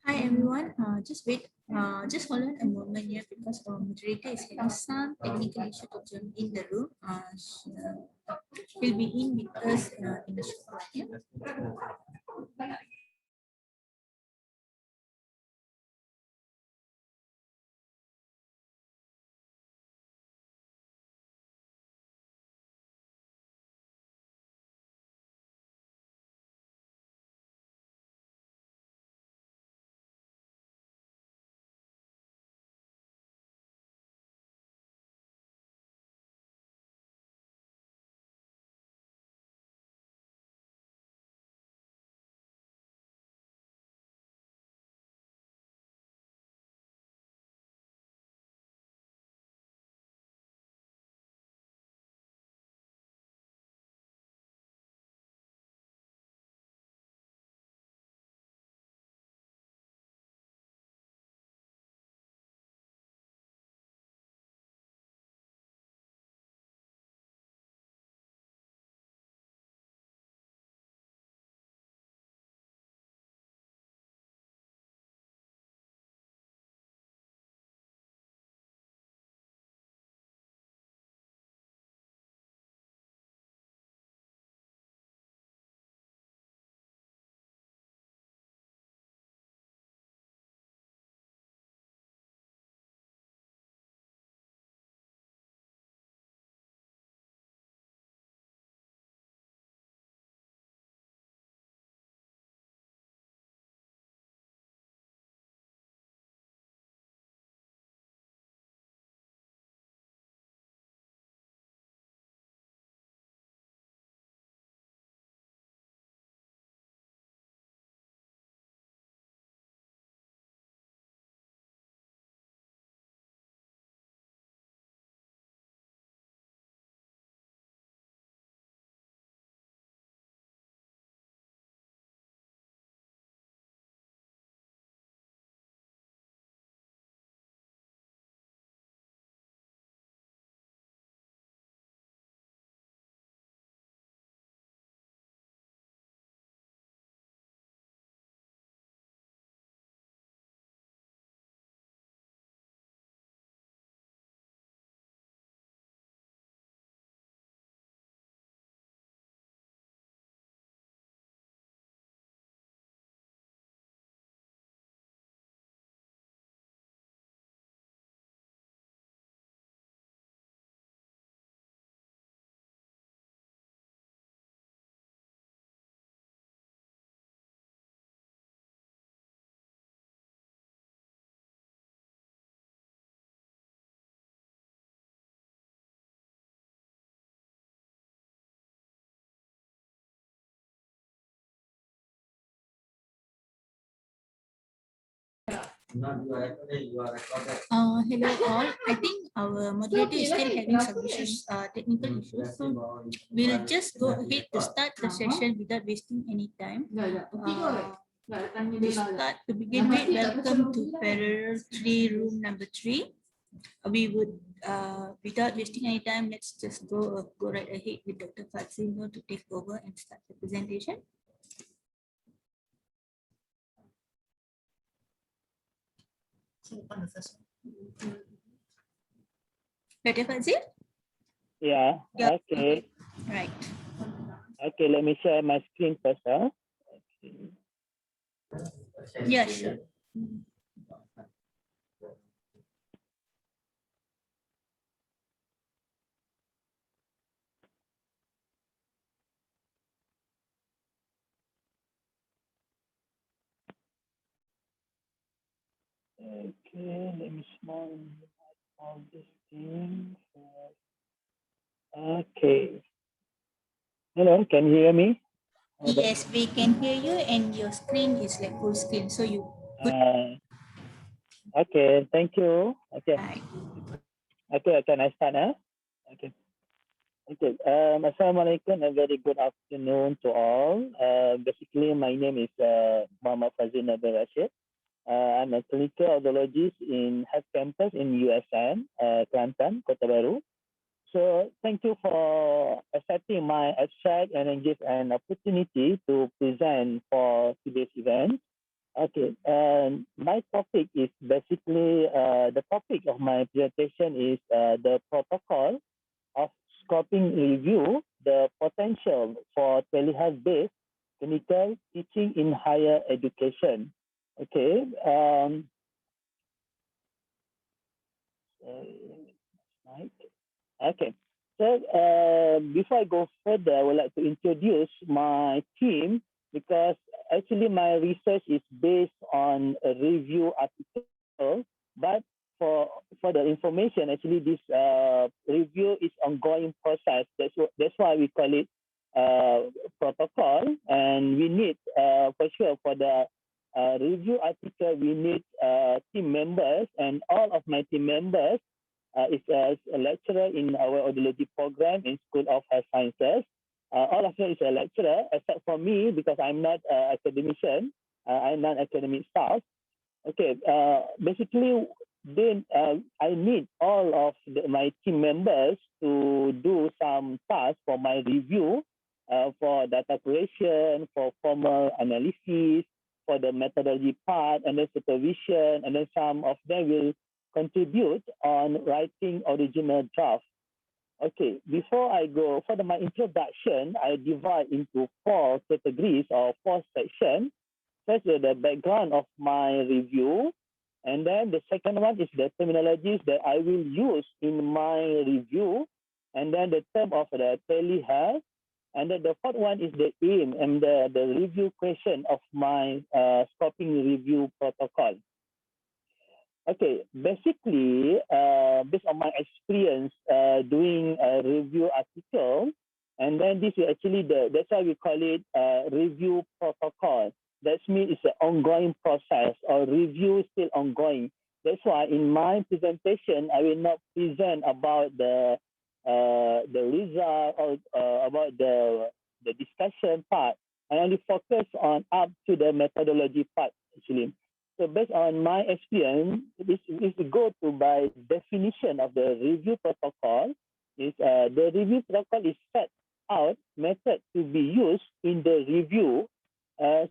Hi everyone, just wait, just hold on a moment here because our moderator is having some technical issue to join in the room. He'll be in with us in a short while. Yeah? Hello all. I think our moderator is still having some issues, technical issues. So we'll just go ahead to start the session without wasting any time. To start to begin with, welcome to parallel 3, room number 3. We would, without wasting any time, let's just go right ahead with Dr. Fadzil to take over and start the presentation. Dr. Fadzil? Yeah, okay. Right. Okay, let me share my screen first. Okay. Yeah, sure. Okay, let me small all this thing. Okay. Hello, can you hear me? Yes, we can hear you, and your screen is like full screen, so you could. Okay, thank you. Okay. Right. Okay, can I start now? Okay. Okay. Assalamualaikum, a very good afternoon to all. Basically, my name is Muhammad Fadzil Racheal. I'm a clinical audiologist in GHEF campus in USN, Kelantan, Kota Baru. So thank you for accepting my abstract and then give an opportunity to present for today's event. Okay, my topic is basically the topic of my presentation is the protocol of scoping review, the potential for telehealth-based clinical teaching in higher education. Okay, right. Okay. So before I go further, I would like to introduce my team because actually my research is based on a review article, but for the information, actually this review is ongoing process. That's why we call it protocol, and we need for sure for the review article we need team members, and all of my team members is a lecturer in our audiology program in School of Health Sciences. All of them is a lecturer, except for me because I'm not an academician. I'm not academic staff. Okay, basically, then I need all of my team members to do some tasks for my review, for data creation, for formal analysis, for the methodology part, and then supervision, and then some of them will contribute on writing original draft. Okay, before I go for my introduction, I divide into four categories or four sections. First is the background of my review, and then the second one is the terminologies that I will use in my review, and then the term of the telehealth, and then the fourth one is the aim and the review question of my scoping review protocol. Okay, basically, based on my experience doing a review article, and then this is actually that's why we call it review protocol. That means it's an ongoing process or review still ongoing. That's why in my presentation, I will not present about the result or about the discussion part. I only focus on up to the methodology part actually. So based on my experience, this is go to by definition of the review protocol. Is the review protocol is set out method to be used in the review.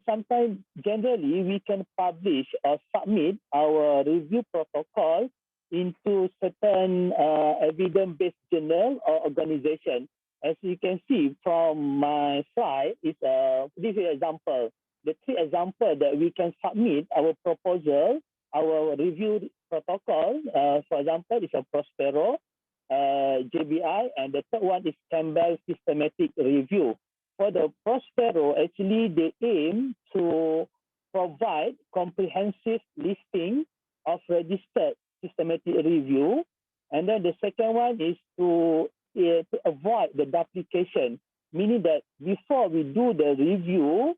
Sometimes generally we can publish or submit our review protocol into certain evidence-based journal or organization. As you can see from my slide, is this is example. The three examples that we can submit our proposal, our review protocol, for example, is a Prospero, JBI, and the third one is Campbell Systematic Review. For the Prospero, actually, they aim to provide comprehensive listing of registered systematic review. And then the second one is to avoid the duplication, meaning that before we do the review,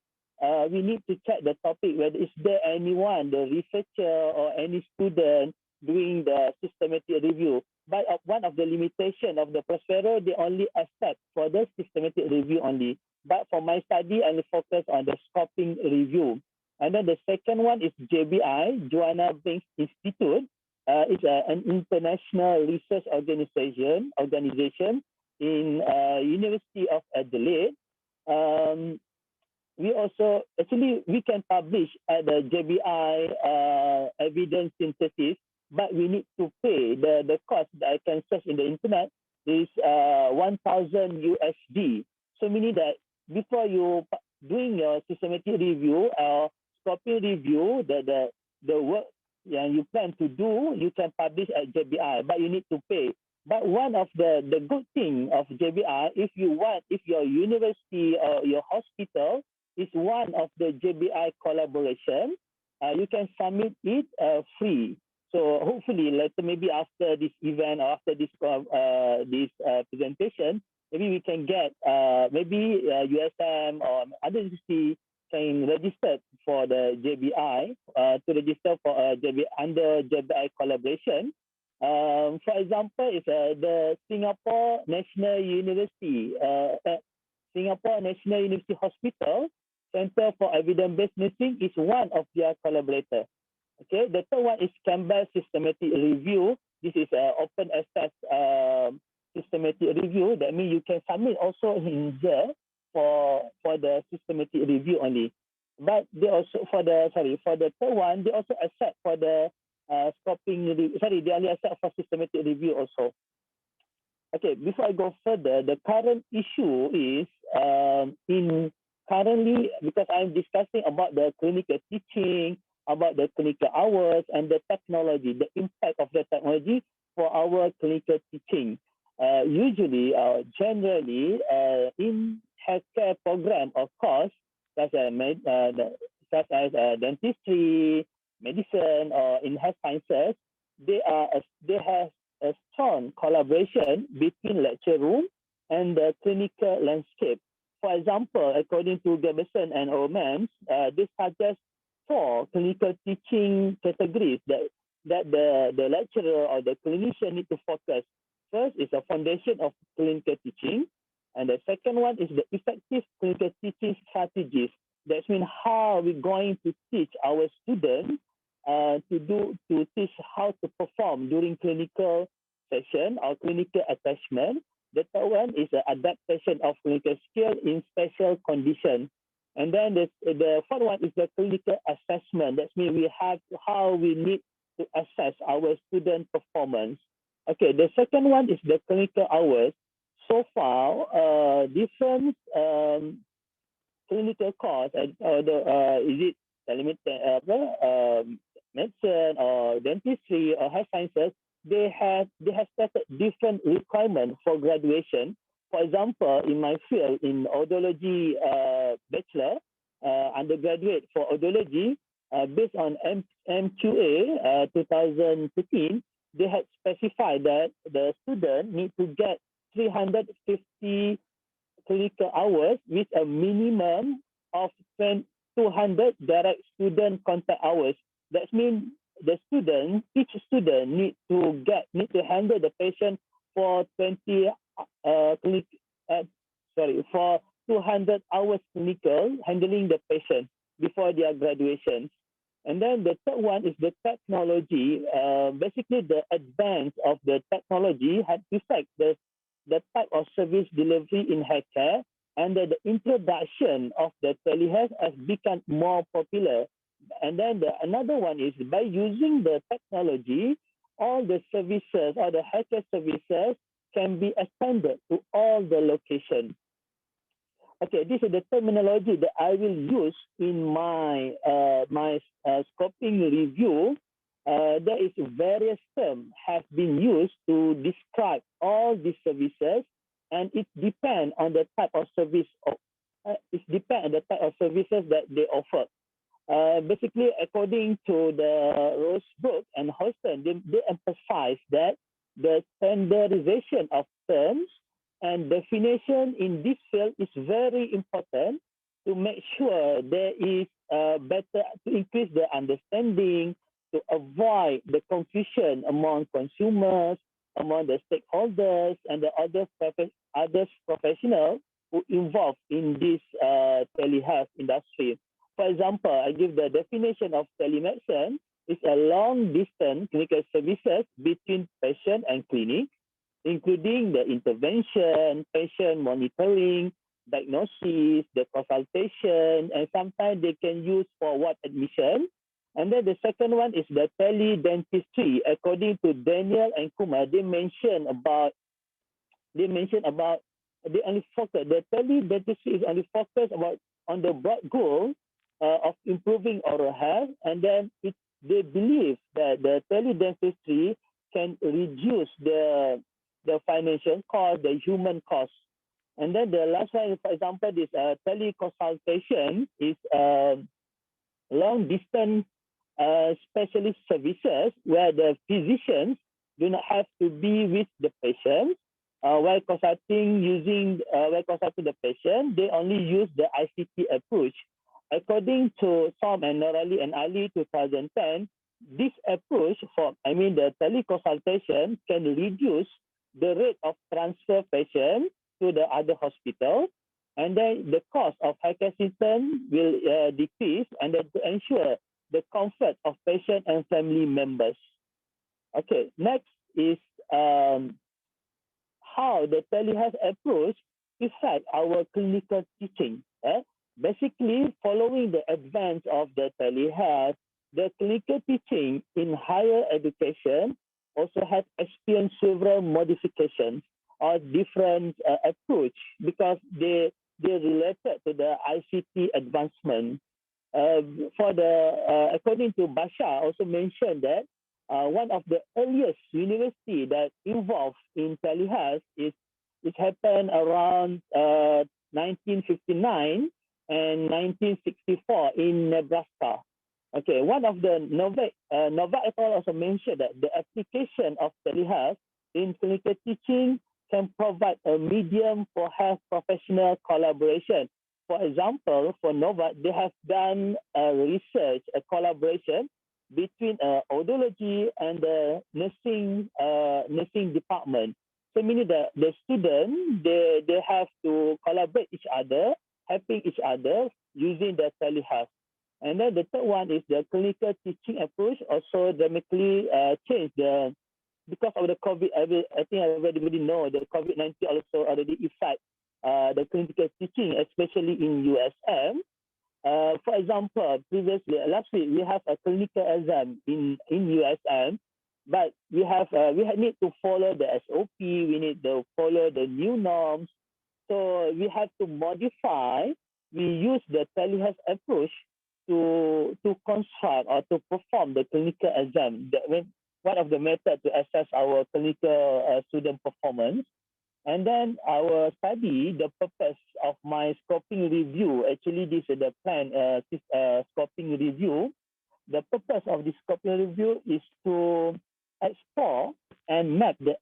we need to check the topic, whether is there anyone, the researcher or any student doing the systematic review. But one of the limitation of the Prospero, they only accept for the systematic review only. But for my study, I focus on the scoping review. And then the second one is JBI, Joanna Banks Institute. It's an international research organization in University of Adelaide. We also actually we can publish at the JBI evidence synthesis, but we need to pay the cost that I can search in the internet is 1,000 USD. So meaning that before you doing your systematic review or scoping review, the work that you plan to do, you can publish at JBI, but you need to pay. But one of the good thing of JBI, if your university or your hospital is one of the JBI collaboration, you can submit it free. So hopefully later, maybe after this event or after this presentation, maybe we can get maybe USM or other university can register for the JBI to register for JBI under JBI collaboration. For example, is the Singapore National University, Singapore National University Hospital Center for Evidence-Based Nursing is one of their collaborators. Okay, the third one is Campbell Systematic Review. This is an open access systematic review. That means you can submit also in here for the systematic review only. but they also for the third one, they also accept for the they only accept for systematic review also. Okay, before I go further, the current issue is in currently, because I'm discussing about the clinical teaching, about the clinical hours and the technology, the impact of the technology for our clinical teaching. Generally, in healthcare program, of course, such as dentistry, medicine, or in health sciences, they have a strong collaboration between lecture room and the clinical landscape. For example, according to Gabson and Omans, they suggest 4 clinical teaching categories that the lecturer or the clinician need to focus. First is a foundation of clinical teaching, and the second one is the effective clinical teaching strategies. That means how we're going to teach our students to teach how to perform during clinical session or clinical attachment. The third one is the adaptation of clinical skill in special conditions. And then the fourth one is the clinical assessment. That means we have how we need to assess our student performance. Okay, the second one is the clinical hours. So far, different clinical course, is it medicine or dentistry or health sciences, they have started different requirements for graduation. For example, in my field, in audiology bachelor, undergraduate for audiology, based on MQA 2015, they had specified that the student need to get 350 clinical hours with a minimum of 200 direct student contact hours. That means each student need to handle the patient for 200 hours clinical handling the patient before their graduation. And then the third one is the technology. Basically, the advance of the technology had affected the type of service delivery in healthcare, and the introduction of the telehealth has become more popular. And then another one is by using the technology, all the services or the healthcare services can be extended to all the locations. Okay, this is the terminology that I will use in my scoping review. There is various terms have been used to describe all these services, and it depends on the type of service. It depends on the type of services that they offer. Basically, according to the Rosebrook and Holston, they emphasize that the standardization of terms and definition in this field is very important to make sure there is better, to increase the understanding, to avoid the confusion among consumers, among the stakeholders, and the other professionals who involved in this telehealth industry. For example, I give the definition of telemedicine is a long-distance clinical services between patient and clinic, including the intervention, patient monitoring, diagnosis, the consultation, and sometimes they can use for ward admission. And then the second one is the teledentistry. According to Daniel and Kumar, they only focus, the teledentistry is only focused on the broad goal of improving oral health, and then they believe that the teledentistry can reduce the financial cost, the human cost. And then the last one, for example, this teleconsultation is long distance specialist services where the physicians do not have to be with the patient. While consulting the patient, they only use the ICT approach. According to Som and Norali and Ali 2010, this approach the teleconsultation can reduce the rate of transfer patients to the other hospital, and then the cost of healthcare system will decrease, and then to ensure the comfort of patient and family members. Okay, next is how the telehealth approach affect our clinical teaching. Basically, following the advance of the telehealth, the clinical teaching in higher education also has experienced several modifications or different approach because they related to the ICT advancement. Uh, for the according to Basha, also mentioned that one of the earliest university that involved in telehealth is it happened around 1959 and 1964 in Nebraska. Okay, one of the Novak et al. Also mentioned that the application of telehealth in clinical teaching can provide a medium for health professional collaboration. For example, for Novak, they have done a research, a collaboration between audiology and the nursing department. So meaning that the student, they have to collaborate each other, helping each other using the telehealth. And then the third one is the clinical teaching approach also dramatically changed because of the COVID. I think everybody know the COVID-19 also already affect the clinical teaching, especially in USM. For example, previously last week we have a clinical exam in USM, but we need to follow the SOP. We need to follow the new norms. So we have to modify. We use the telehealth approach to construct or to perform the clinical exam. One of the methods to assess our clinical student performance. And then our study, the purpose of my scoping review, actually this is the plan scoping review. The purpose of this scoping review is to explore and map the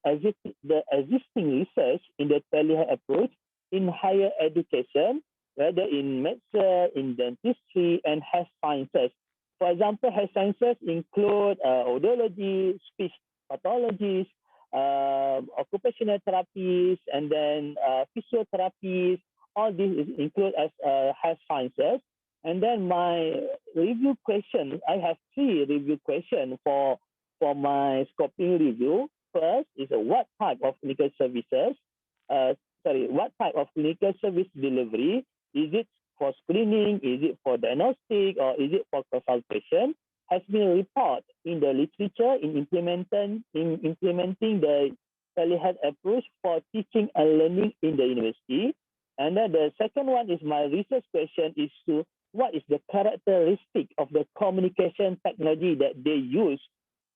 existing research in the telehealth approach in higher education, whether in medicine, in dentistry, and health sciences. For example, health sciences include audiology, speech pathologies, occupational therapies, and then physiotherapies. All these is included as health sciences. And then my review question, I have 3 review questions for my scoping review. First is what type of clinical services, what type of clinical service delivery? Is it for screening? Is it for diagnostic? Or is it for consultation? Has been reported in the literature in implementing the telehealth approach for teaching and learning in the university. And then the second one is my research question is to what is the characteristic of the communication technology that they use?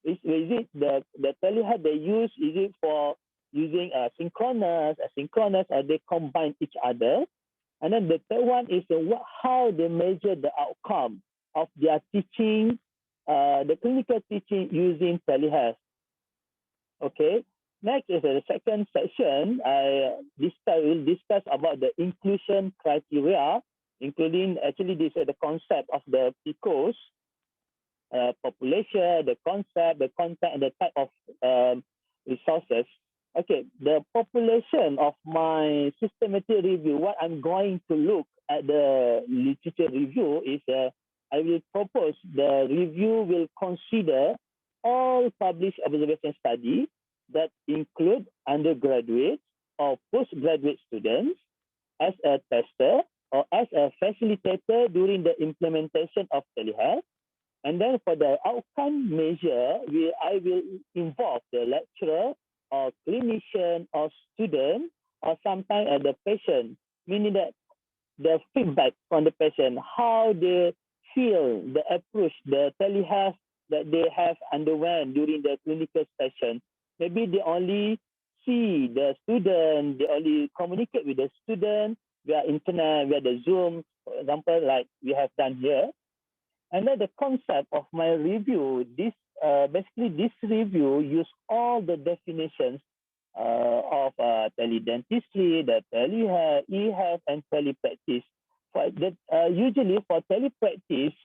Is it the telehealth they use? Is it for using synchronous, asynchronous, or they combine each other? And then the third one is how they measure the outcome of their teaching, the clinical teaching using telehealth. Okay. Next is the second section. Will discuss about the inclusion criteria, including actually this is the concept of the PICOS, population, the concept, the content, and the type of resources. Okay, the population of my systematic review, what I'm going to look at the literature review is I will propose the review will consider all published observation studies that include undergraduate or postgraduate students as a tester or as a facilitator during the implementation of telehealth. And then for the outcome measure, I will involve the lecturer or clinician or student or sometimes the patient, meaning that the feedback from the patient, how they feel the approach, the telehealth that they have underwent during the clinical session. Maybe they only see the student, they only communicate with the student via internet, via the Zoom, for example, like we have done here. And then the concept of my review, basically this review use all the definitions of teledentistry, the telehealth, e-health, and telepractice. Usually for telepractice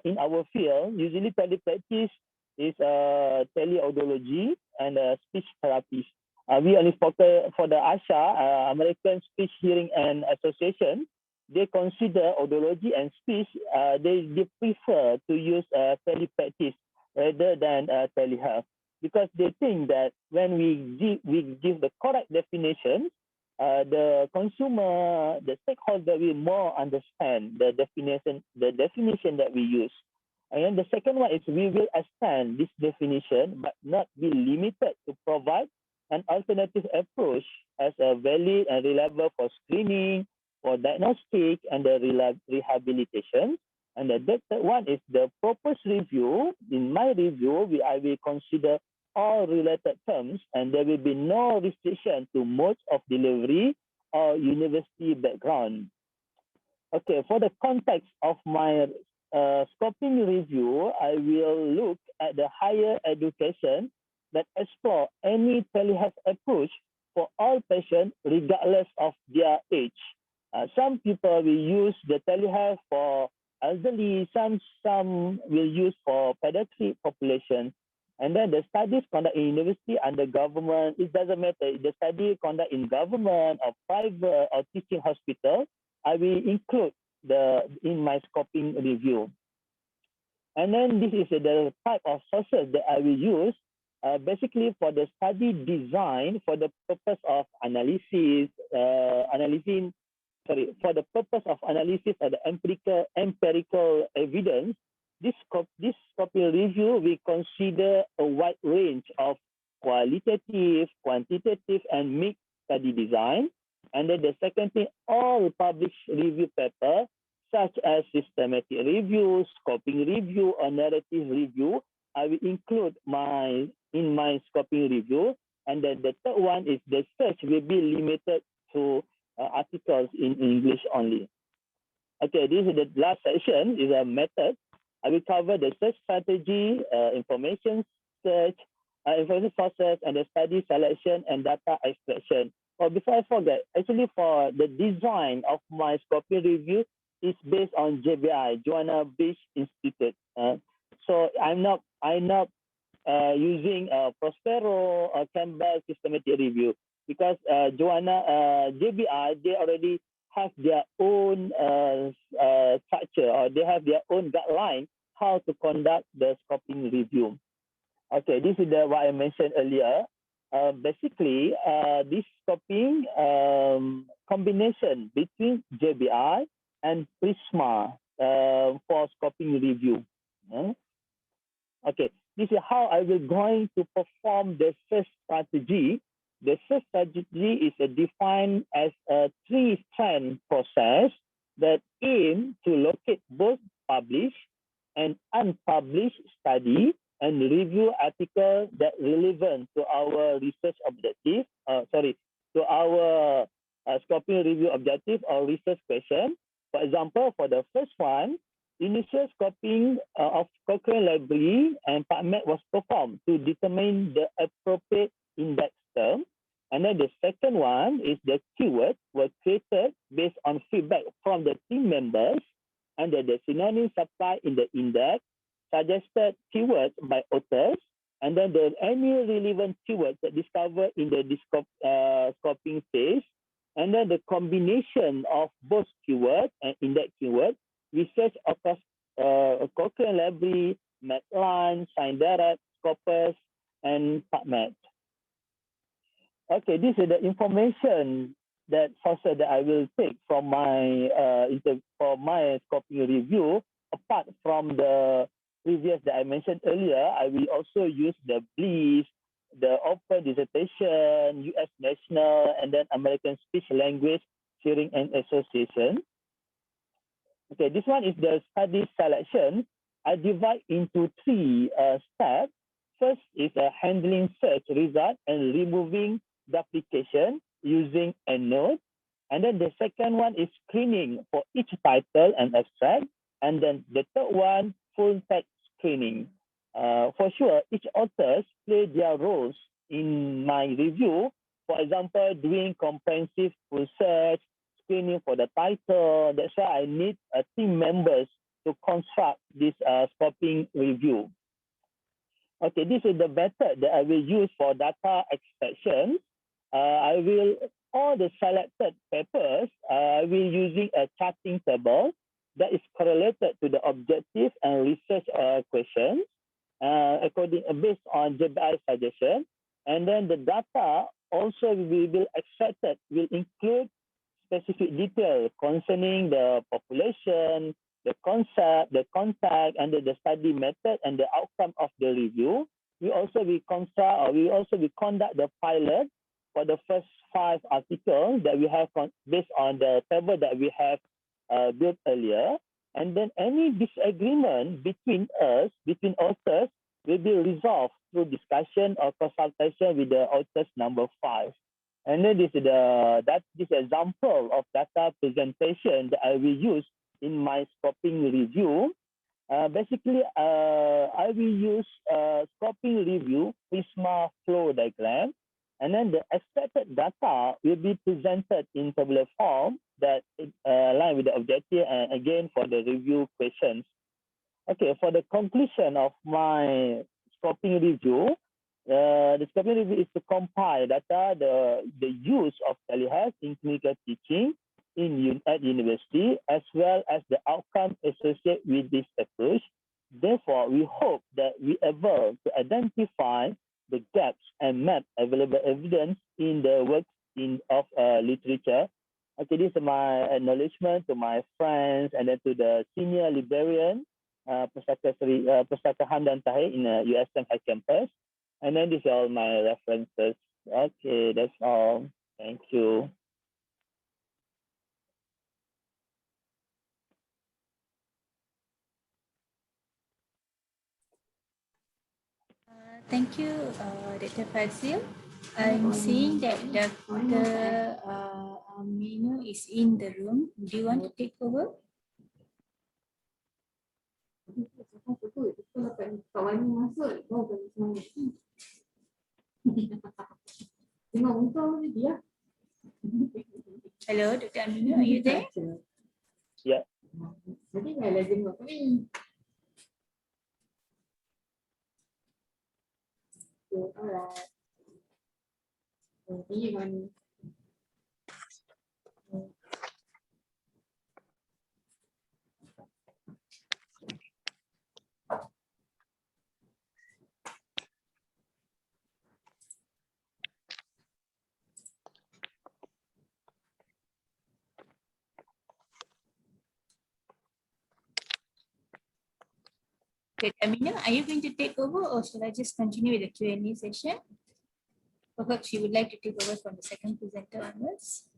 in our field, usually telepractice is teleaudiology and speech therapies. We only focus for the ASHA, American Speech Hearing and Association. They consider audiology and speech. They prefer to use telepractice rather than telehealth because they think that when we give the correct definition, the consumer, the stakeholder will more understand the definition that we use. And then the second one is we will extend this definition, but not be limited to provide an alternative approach as a valid and reliable for screening, for diagnostic, and the rehabilitation. And the third one is the purpose review. In my review, I will consider all related terms, and there will be no restriction to modes of delivery or university background. Okay, for the context of my scoping review, I will look at the higher education that explore any telehealth approach for all patients regardless of their age. Some people will use the telehealth for elderly, some will use for pediatric population. And then the studies conducted in university under government, it doesn't matter. The study conducted in government or private or teaching hospital, I will include in my scoping review. And then this is the type of sources that I will use basically for the study design for the purpose of analysis, for the purpose of analysis of the empirical evidence. This scoping review, we consider a wide range of qualitative, quantitative, and mixed study design. And then the second thing, all published review papers, such as systematic review, scoping review, or narrative review, I will include in my scoping review. And then the third one is the search will be limited to articles in English only. Okay, this is the last section, is a method. I will cover the search strategy, information search, information sources, and the study selection and data extraction. Oh, before I forget, actually for the design of my scoping review is based on JBI, Joanna Beach Institute. So I'm not using Prospero or Campbell systematic review because JBI, they already have their own structure, or they have their own guideline how to conduct the scoping review. Okay, this is what I mentioned earlier. Basically, this scoping combination between JBI and Prisma for scoping review. Okay, this is how I will going to perform the search strategy. The search strategy is defined as a three-strand process that aim to locate both published and unpublished study and review articles that relevant to our research objective, to our scoping review objective or research question. For example, for the first one, initial scoping of Cochrane Library and PubMed was performed to determine the appropriate index term. And then the second one is the keywords were created based on feedback from the team members, and the synonym supplied in the index, suggested keywords by authors, and then any relevant keywords that discovered in the scoping phase, and then the combination of both keywords and index keywords, research across Cochrane Library, Medline, Syaidatun, Scopus, and PubMed. Okay, this is the information that sources that I will take from my scoping review. Apart from the previous that I mentioned earlier, I will also use the BLIS, the Open Dissertation, US National, and then American Speech Language Sharing and Association. Okay, this one is the study selection. I divide into three steps. First is handling search result and removing duplication using EndNote. And then the second one is screening for each title and abstract. And then the third one, full text screening. For sure, each authors play their roles in my review. For example, doing comprehensive full search, screening for the title. That's why I need team members to construct this scoping review. Okay, this is the method that I will use for data extraction. All the selected papers, I will using a charting table that is correlated to the objective and research questions based on JBI suggestion. And then the data also we will accept will include specific detail concerning the population, the concept, the contact, and the study method and the outcome of the review. We also will conduct the pilot for the first 5 articles that we have based on the table that we have built earlier. And then any disagreement between authors will be resolved through discussion or consultation with the authors number 5. And then this example of data presentation that I will use in my scoping review. Basically, I will use scoping review Prisma flow diagram, and then the expected data will be presented in tabular form that align with the objective, and again for the review questions. Okay, for the conclusion of my scoping review, the scoping review is to compile data, the use of telehealth in clinical teaching at university, as well as the outcome associated with this approach. Therefore, we hope that we are able to identify the gaps and map available evidence in the works of literature. Okay, this is my acknowledgement to my friends and then to the senior librarian, Pusaka Hamdan Tahir in the USM High Campus. And then these are all my references. Okay, that's all. Thank you. Thank you, Dr. Fadzil. I'm seeing that Dr. Aminu is in the room. Do you want to take over? Hello, Dr. Aminu, are you there? Yeah. Alright. Okay, Aminu, are you going to take over or should I just continue with the Q&A session? Perhaps you would like to take over from the second presenter onwards.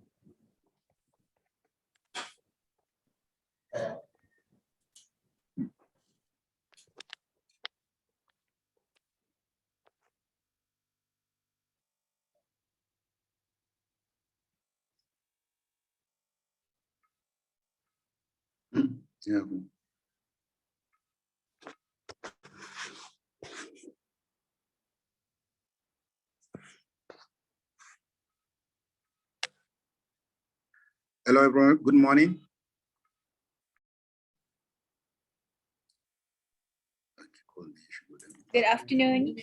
Yeah. Hello, everyone. Good morning. Good afternoon.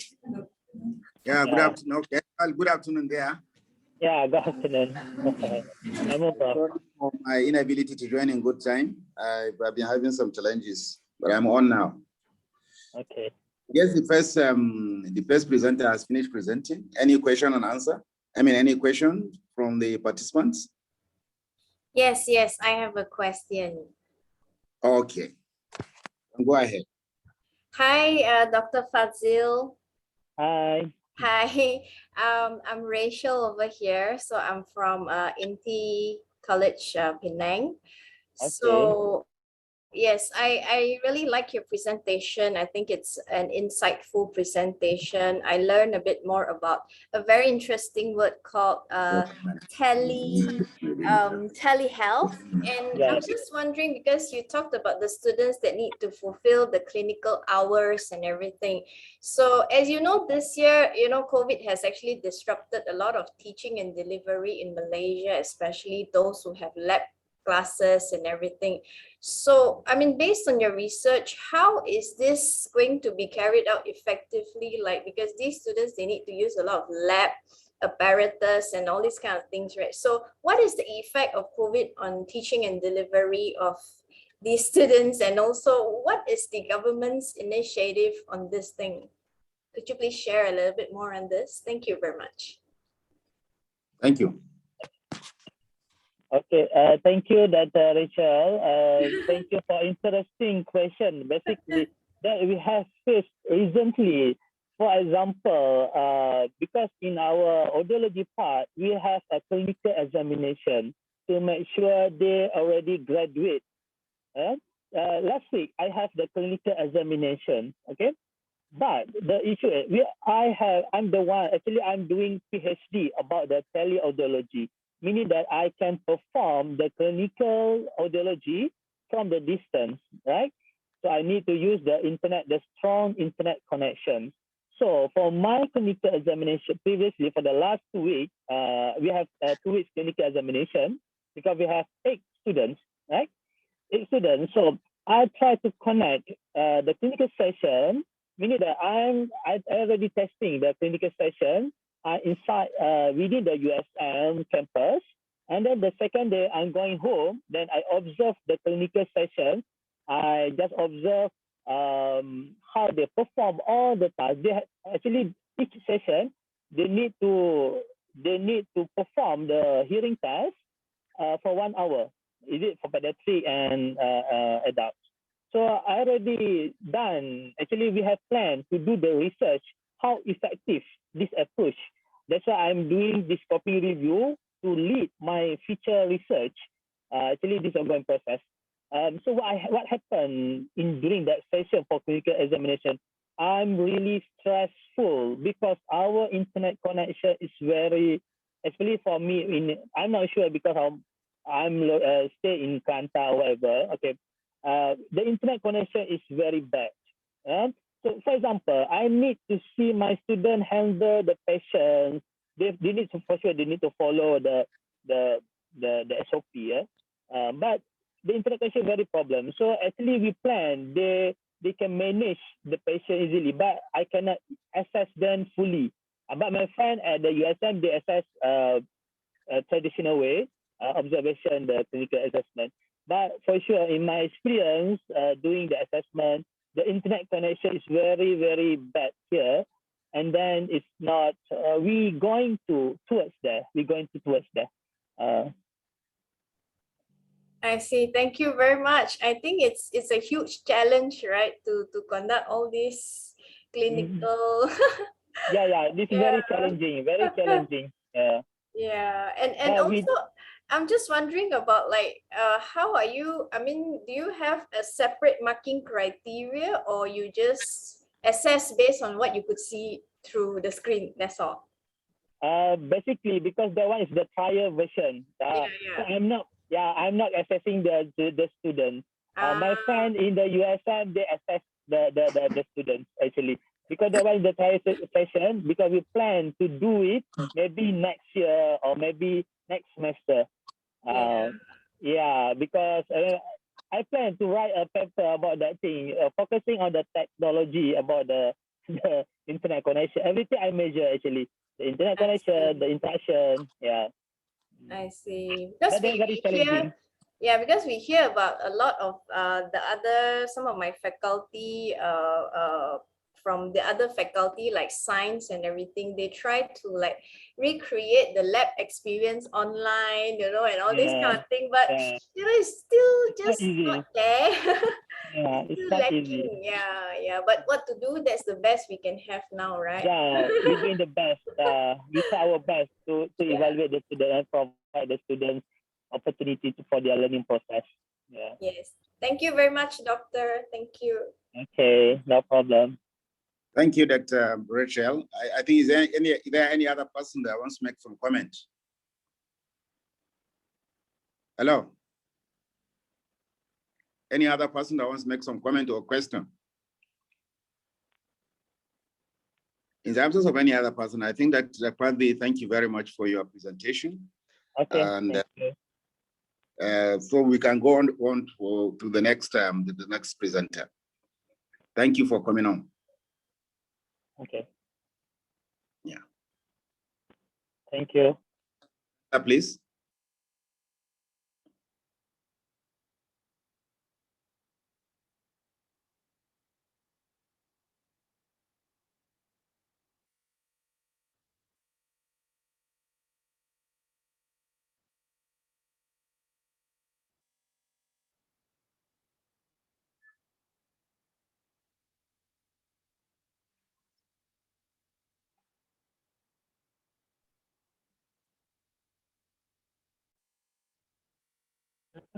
Yeah, good afternoon. Okay. Well, good afternoon there. Yeah, good afternoon. I'm a Prof. Sorry for my inability to join in good time. I've been having some challenges, but I'm on now. Okay. Yes, the first presenter has finished presenting. Any question and answer? I mean, any question from the participants? Yes, I have a question. Okay. Go ahead. Hi, Dr. Fadzil. Hi. Hi, I'm Racheal over here. So I'm from INTI College, Penang. Okay. So yes, I really like your presentation. I think it's an insightful presentation. I learned a bit more about a very interesting word called telehealth. And Yeah. I'm just wondering, because you talked about the students that need to fulfill the clinical hours and everything. So as you know, this year, COVID has actually disrupted a lot of teaching and delivery in Malaysia, especially those who have lab classes and everything. So, I mean, based on your research, how is this going to be carried out effectively? Like, because these students, they need to use a lot of lab apparatus and all these kind of things, right? So what is the effect of COVID on teaching and delivery of these students? And also, what is the government's initiative on this thing? Could you please share a little bit more on this? Thank you very much. Thank you. Okay, thank you, Dr. Racheal. Thank you for interesting question. Basically, that we have faced recently. For example, because in our audiology part, we have a clinical examination to make sure they already graduate. Last week, I have the clinical examination. Okay, but the issue is, I'm the one, actually I'm doing PhD about the teleaudiology, meaning that I can perform the clinical audiology from the distance, right? So I need to use the internet, the strong internet connection. So for my clinical examination previously, for the last 2 weeks, we have 2 weeks clinical examination because we have 8 students, right? 8 students. So I try to connect the clinical session, meaning that I already testing the clinical session inside within the USM campus. And then the second day I'm going home, then I observe the clinical session. I just observe how they perform all the tasks. They actually each session they need to perform the hearing test for 1 hour. Is it for pediatric and adults? So I already done. Actually, we have planned to do the research how effective this approach. That's why I'm doing this copy review to lead my future research. Actually, this ongoing process. So what happened during that session for clinical examination? I'm really stressful because our internet connection is very, especially for me. I'm not sure because I'm stay in Kanta or whatever. Okay, the internet connection is very bad. So, for example, I need to see my student handle the patients. They need to, for sure they need to follow the SOP. But the internet connection is very problem. So actually we plan they can manage the patient easily, but I cannot assess them fully. But my friend at the USM they assess a traditional way, observation, the clinical assessment. But for sure, in my experience doing the assessment, the internet connection is very, very bad here. And then it's not, we going towards there. I see. Thank you very much. I think it's a huge challenge, right, to conduct all these clinical. Yeah. This is very challenging. Yeah. Yeah, and also I'm just wondering about like how are you? I mean, do you have a separate marking criteria or you just assess based on what you could see through the screen? That's all. Basically, because that one is the trial version. So I'm not assessing the students. My friend in the USM they assess the students actually because that one is the trial session because we plan to do it maybe next year or maybe next semester. Because I plan to write a paper about that thing, focusing on the technology about the internet connection. Everything I measure actually. The internet connection, the interaction, yeah. I see. Because But very challenging. because we hear about a lot of some of my faculty from the other faculty like science and everything, they try to like recreate the lab experience online, and all this kind of thing, but it's still just not there. Yeah, it's still not lacking. easy. Yeah, but what to do, that's the best we can have now, right? Yeah, we're doing the best. We try our best to evaluate the student and provide the students opportunity for their learning process. Yeah. Yes. Thank you very much, Doctor. Thank you. Okay, no problem. Thank you, Dr. Racheal. I think is there any other person that wants to make some comment? Hello? Any other person that wants to make some comment or question? In the absence of any other person, I think that Fadzil, thank you very much for your presentation. Okay. And thank you. So we can go on to the next presenter. Thank you for coming on. Okay. Yeah. Thank you. Please.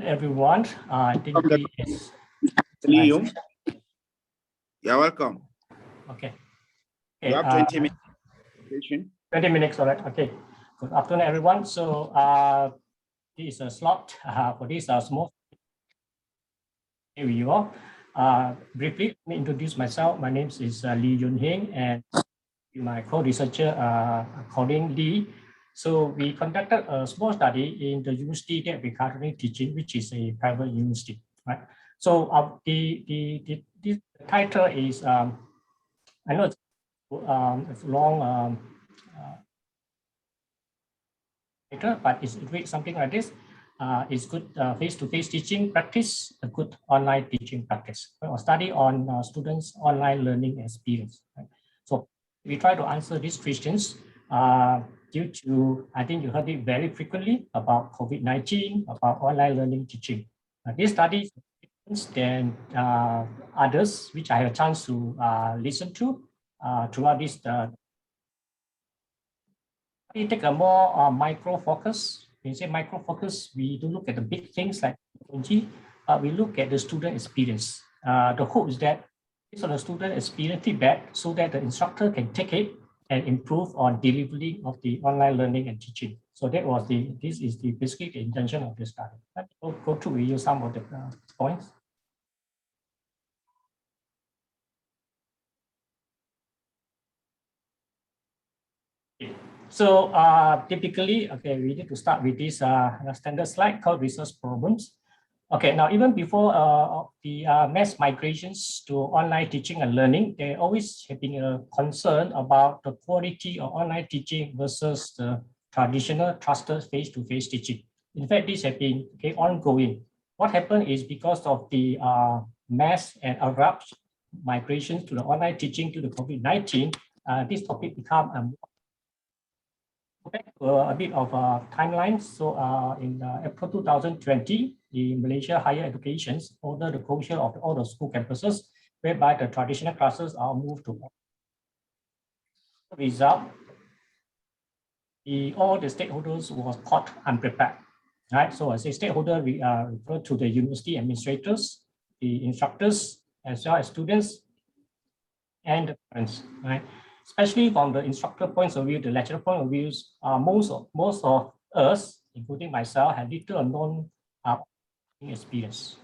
Everyone, I think he is Lee Yoon. You're welcome. okay. You have 20 minutes. 20 minutes, all right. Okay. Good afternoon, everyone. So this is a slot for this small. Here we are. Briefly, let me introduce myself. My name is Lee Heng, and my co-researcher, Colin Lee. So we conducted a small study in the university that we're currently teaching, which is a private university, right? So the title is, I know it's long title, but it reads something like this. It's good face-to-face teaching practice, a good online teaching practice, or study on students' online learning experience. Right? So we try to answer these questions due to, I think you heard it very frequently about COVID-19, about online learning teaching. This study is different than others, which I have a chance to listen to throughout this. We take a more micro focus. When you say micro focus, we don't look at the big things like technology, but we look at the student experience. The hope is that based on the student experience feedback, so that the instructor can take it and improve on delivery of the online learning and teaching. So that was this is basically the intention of this study. Let me go through with you some of the points. So typically, okay, we need to start with this standard slide called research problems. Okay, now even before the mass migrations to online teaching and learning, there always have been a concern about the quality of online teaching versus the traditional trusted face-to-face teaching. In fact, these have been ongoing. What happened is because of the mass and abrupt migrations to the online teaching to the COVID-19, this topic became back to a bit of a timeline. So in April 2020, the Malaysia Higher Education ordered the closure of all the school campuses, whereby the traditional classes are moved to. Result, all the stakeholders was caught unprepared. Right. So as a stakeholder, we refer to the university administrators, the instructors, as well as students and the parents. Right. Especially from the instructor points of view, the lecturer point of view, most of us, including myself, have little or known experience.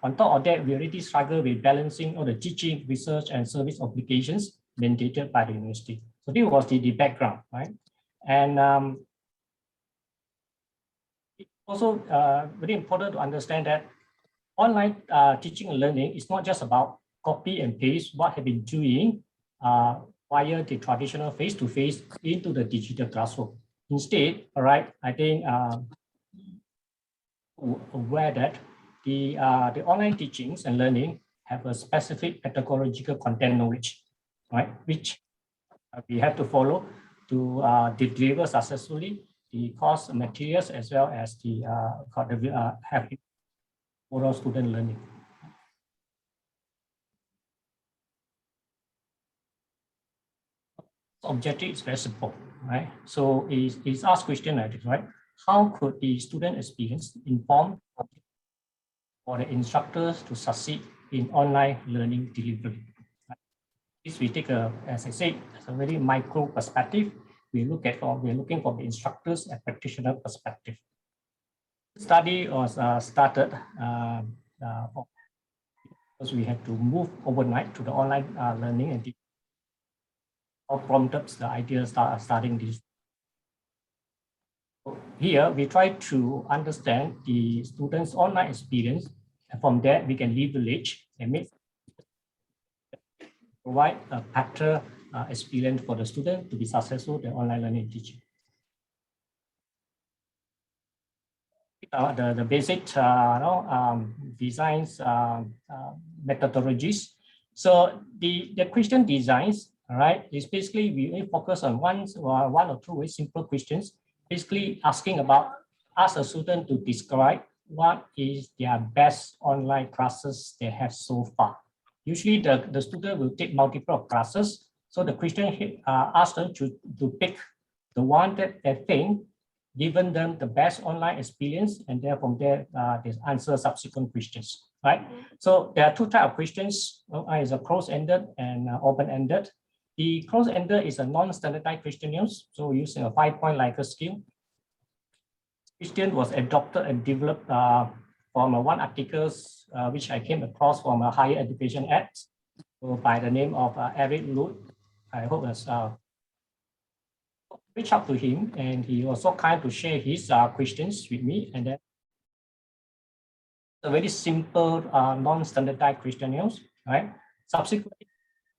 On top of that, we already struggle with balancing all the teaching, research, and service obligations mandated by the university. So this was the background, right? And it's also very important to understand that online teaching and learning is not just about copy and paste what have been doing via the traditional face-to-face into the digital classroom. Instead, all right, I think aware that the online teachings and learning have a specific pedagogical content knowledge, right, which we have to follow to deliver successfully the course materials as well as the have overall student learning. Objective is very simple, right? So it's asked question like this, right? How could the student experience inform for the instructors to succeed in online learning delivery? This we take as I said, as a very micro perspective. We're looking for the instructors and practitioner perspective. The study was started because we had to move overnight to the online learning and prompted the idea starting this. Here, we try to understand the students' online experience, and from there, we can leverage and provide a better experience for the student to be successful in online learning and teaching. The basic designs methodologies. So the question designs, all right, is basically we focus on one or two very simple questions, basically asking about, ask a student to describe what is their best online classes they have so far. Usually the student will take multiple classes. So the question asks them to pick the one that they think given them the best online experience, and then from there, they answer subsequent questions, right? So there are two types of questions. One is a closed-ended and open-ended. The closed-ended is a non-standardized questionnaires, so using a 5-point Likert scale. Question was adopted and developed from one articles which I came across from a higher education act, so by the name of Eric Lute. I hope it's reach out to him, and he was so kind to share his questions with me. And then a very simple non-standardized questionnaires, right? Subsequently,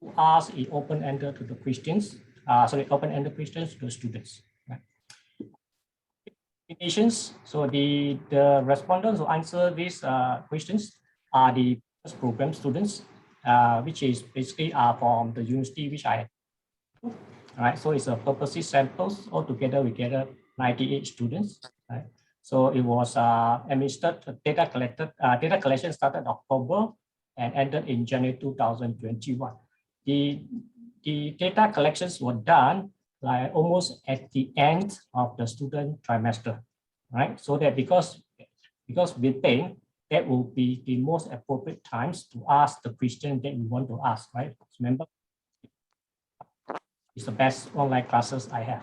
to ask an open-ended to the questions, open-ended questions to the students. Right? So the respondents who answer these questions are the program students, which is basically from the university which I. Right, so it's a purposive samples. Altogether, we gathered 98 students. Right, so it was administered. Data collection started October and ended in January 2021. The data collections were done like almost at the end of the student trimester. Right, so that because we think that will be the most appropriate times to ask the question that we want to ask. Right, remember. It's the best online classes I have.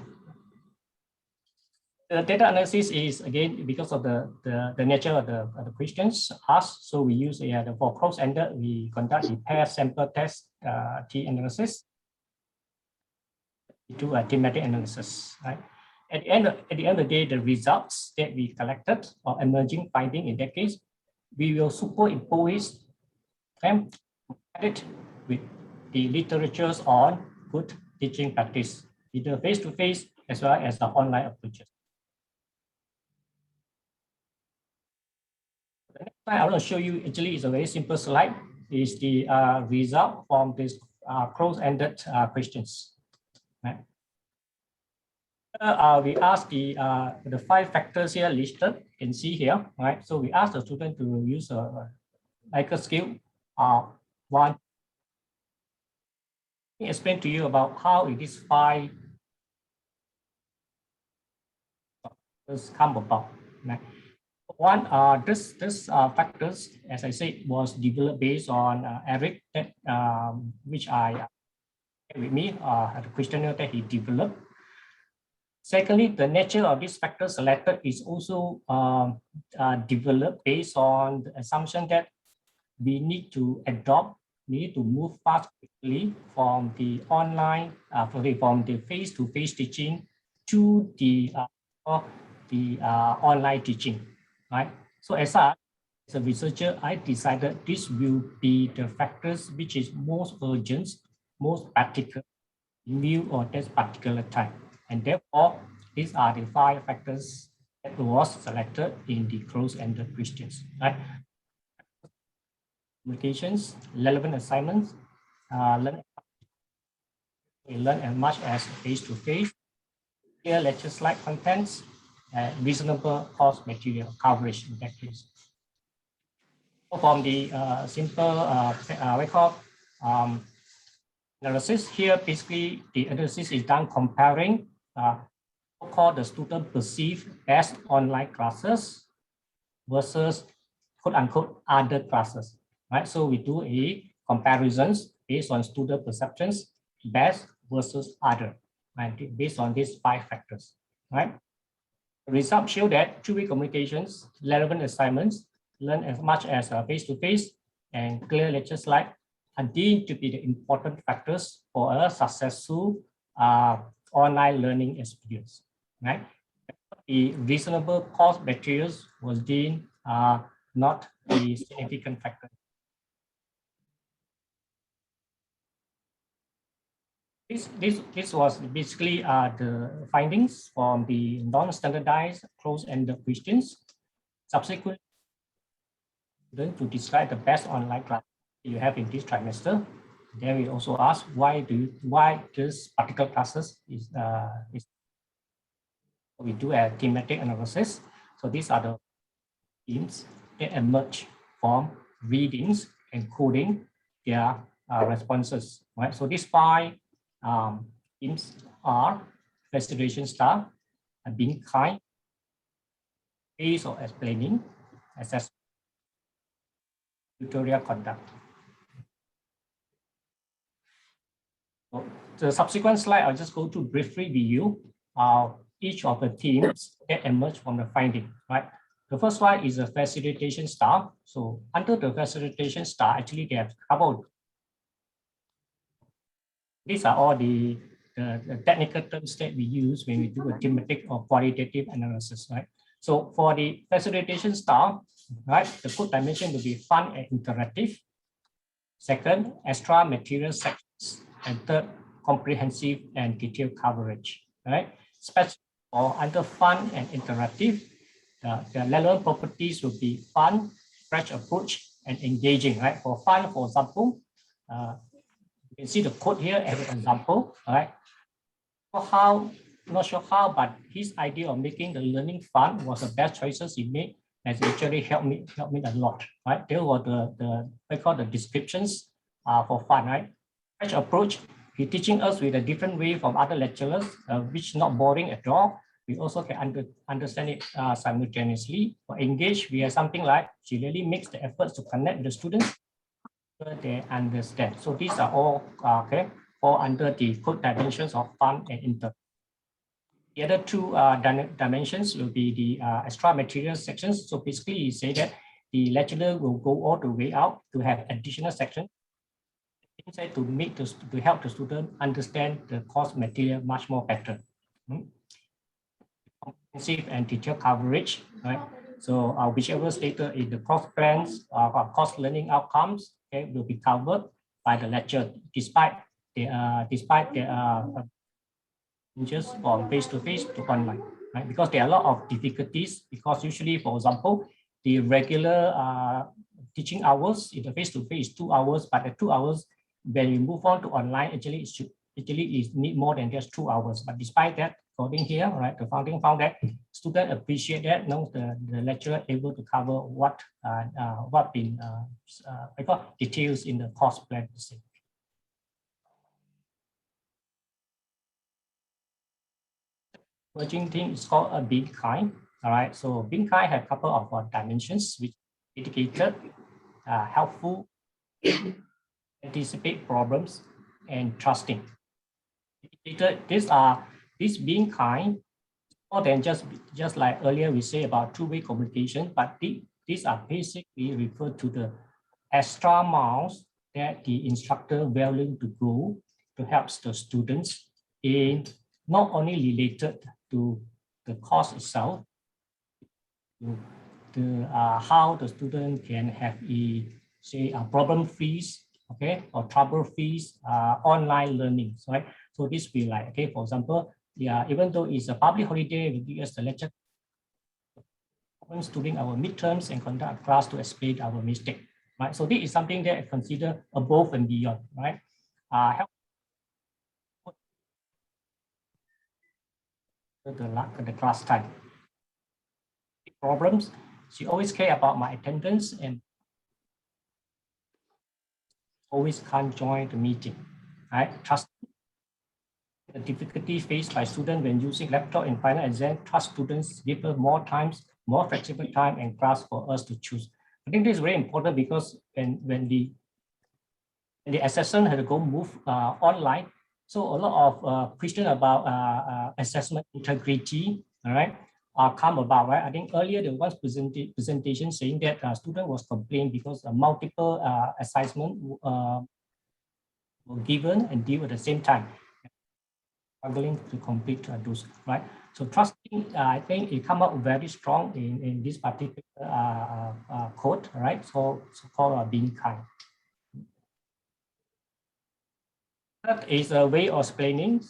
The data analysis is again because of the nature of the questions asked. So we use for closed-ended, we conduct the pair sample test T analysis to a thematic analysis. Right. At the end of the day, the results that we collected or emerging finding in that case, we will superimpose and edit with the literatures on good teaching practice, either face-to-face as well as the online approaches. The next slide I want to show you actually is a very simple slide. Is the result from this closed-ended questions. Right? We ask the 5 factors here listed. You can see here, right? So we ask the student to use a Likert scale. One. Let me explain to you about how it is 5 factors come about. Right? One, this factors, as I said, was developed based on Eric, that, which I with me, the questionnaire that he developed. Secondly, the nature of these factors selected is also developed based on the assumption that we need to move fast quickly from the online, from the face-to-face teaching to the online teaching, right? So as a researcher, I decided this will be the factors which is most urgent, most practical in view of this particular time. And therefore, these are the 5 factors that was selected in the closed-ended questions, right? Communications, relevant assignments, learn as much as face-to-face, clear lecture slide contents, reasonable course material coverage in that case. From the simple record analysis here, basically the analysis is done comparing so-called the student perceived as online classes versus quote-unquote other classes, right? So we do a comparisons based on student perceptions, best versus other, right? Based on these 5 factors, right? The results show that two-way communications, relevant assignments, learn as much as face-to-face, and clear lecture slide are deemed to be the important factors for a successful online learning experience, right? The reasonable course materials was deemed not a significant factor. This was basically the findings from the non-standardized closed-ended questions. Subsequently, to describe the best online class you have in this trimester. Then we also ask why this particular classes is we do a thematic analysis. So these are the themes that emerge from readings and coding their responses, right? So these 5 themes are facilitation style, being kind, ways of explaining, assessment, tutorial conduct. So the subsequent slide, I'll just go to briefly review each of the themes that emerge from the finding, right? The first slide is a facilitation style. So under the facilitation style, actually they have covered. These are all the technical terms that we use when we do a thematic or qualitative analysis, right? So for the facilitation style, right, the code dimension will be fun and interactive. Second, extra material sections. And third, comprehensive and detailed coverage, right? Especially for under fun and interactive, the relevant properties will be fun, fresh approach, and engaging, right? For fun, for example, you can see the code here as an example, right? Not sure how, but his idea of making the learning fun was the best choices he made, has actually helped me a lot, right? There were the descriptions for fun, right? Fresh approach, he teaching us with a different way from other lecturers, which not boring at all. We also can understand it simultaneously. For engage, we have something like she really makes the efforts to connect with the students so they understand. So these are all fall under the code dimensions of fun and inter. The other two dimensions will be the extra material sections. So basically, you say that the lecturer will go all the way out to have additional sections inside to help the student understand the course material much more better. Comprehensive and detailed coverage, right? So whichever stated in the course plans or course learning outcomes, okay, will be covered by the lecturer, despite the changes from face-to-face to online, right? Because there are a lot of difficulties, because usually, for example, the regular teaching hours in the face-to-face is 2 hours, but the 2 hours, when you move on to online, actually is need more than just 2 hours. But despite that, according here, right, the founding found that students appreciate that, the lecturer able to cover what been details in the course plan. Emerging thing is called a being kind. All right, so being kind had a couple of dimensions, which dedicated, helpful, anticipate problems, and trusting. This being kind, more than just like earlier we say about two-way communication, but these are basically referred to the extra miles that the instructor willing to go to help the students in not only related to the course itself, to how the student can have a problem-free, okay, or trouble-free online learning, right? So this will be like, okay, for example, yeah, even though it's a public holiday, we give us the lecture during our midterms and conduct a class to explain our mistake, right? So this is something that I consider above and beyond, right? Help the class time. Problems, she always care about my attendance and always can't join the meeting, right? Trust the difficulty faced by students when using laptop in final exam. Trust students give us more flexible time and class for us to choose. I think this is very important because when the assessment had to go move online, so a lot of questions about assessment integrity, all right, come about, right? I think earlier there was presentation saying that student was complaining because multiple assignment were given and due at the same time, struggling to complete those, right? So trusting, I think it come up very strong in this particular code, right? So called being kind. That is a way of explaining,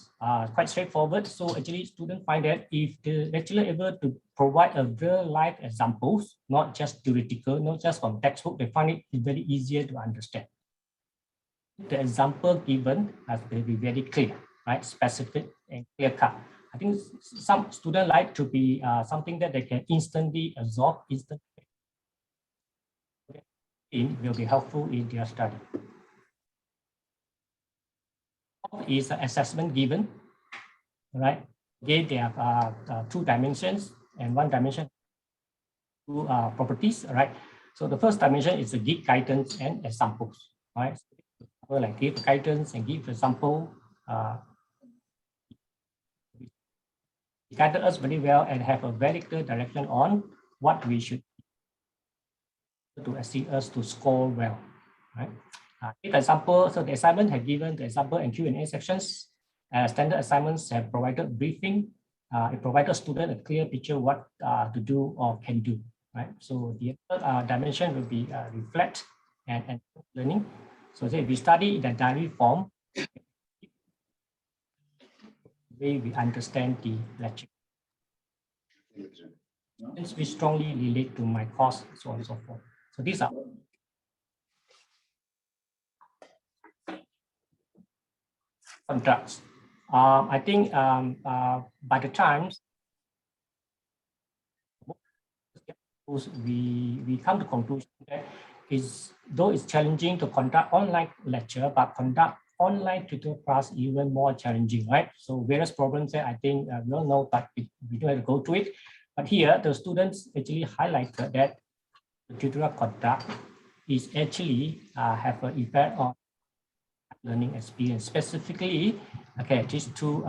quite straightforward. So actually, students find that if the lecturer able to provide a real life examples, not just theoretical, not just from textbook, they find it very easier to understand. The example given has to be very clear, right? Specific and clear cut. I think some students like to be something that they can instantly absorb, instantly will be helpful in their study. Is an assessment given, right? Again, they have two dimensions and one dimension two properties, right? So the first dimension is the give guidance and examples, right? So like give guidance and give example. It guided us very well and have a very clear direction on what we should do to assist us to score well, right? Give example, so the assignment have given the example and Q&A sections. Standard assignments have provided briefing. It provided student a clear picture what to do or can do, right? So the third dimension will be reflect and learning. So say we study in a diary form, way we understand the lecture. Since we strongly relate to my course, so on and so forth. So these are contracts. I think by the time we come to conclusion that is though it's challenging to conduct online lecture, but conduct online tutor class even more challenging, right? So various problems that I think we all know, but we don't have to go to it. But here the students actually highlighted that the tutorial conduct is actually have an effect on learning experience. Specifically, okay, just to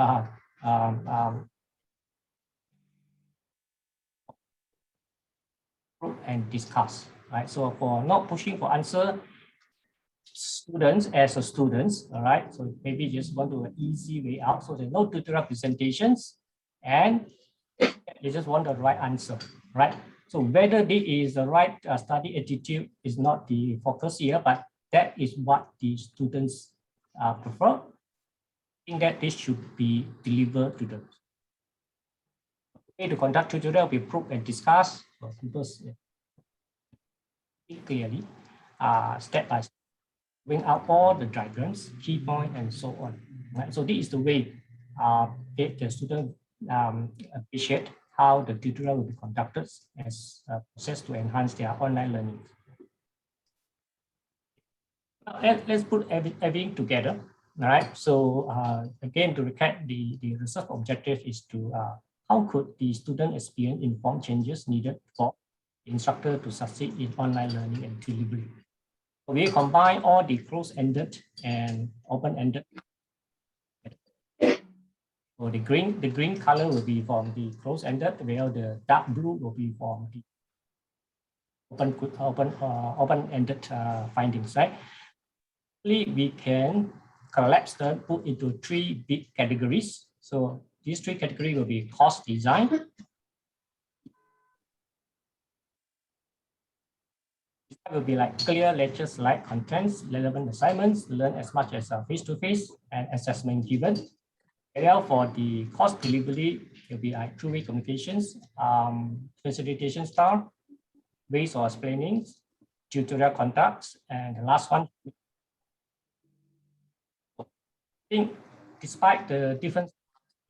and discuss, right? So for not pushing for answer, students as a students, all right? So maybe just want to an easy way out. So there's no tutorial presentations and they just want the right answer, right? So whether this is the right study attitude is not the focus here, but that is what the students prefer. I think that this should be delivered to them. Okay, to conduct tutorial, we prove and discuss. So people clearly, step by step, bring out all the diagrams, key point, and so on. Right? So this is the way the student appreciate how the tutorial will be conducted as a process to enhance their online learning. Let's put everything together. All right. So again, to recap, the research objective is to how could the student experience inform changes needed for the instructor to succeed in online learning and delivery. We combine all the closed-ended and open-ended. So the green color will be from the closed-ended, while the dark blue will be from the open-ended findings, right? We can collapse them, put into three big categories. So these three categories will be course design, will be like clear lecture slide contents, relevant assignments, learn as much as face-to-face, and assessment given. Area for the course delivery will be like two-way communications, facilitation style, ways of explaining, tutorial conducts, and the last one. I think despite the difference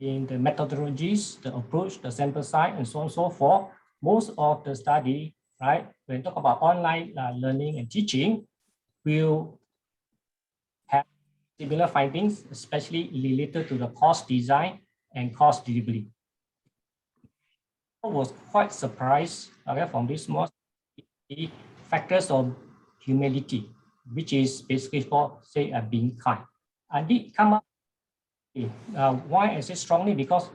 in the methodologies, the approach, the sample size, and so on and so forth, most of the study, right, when we talk about online learning and teaching, will have similar findings, especially related to the course design and course delivery. I was quite surprised from this most the factors of humility, which is basically for say being kind. I did come up. Why I say strongly because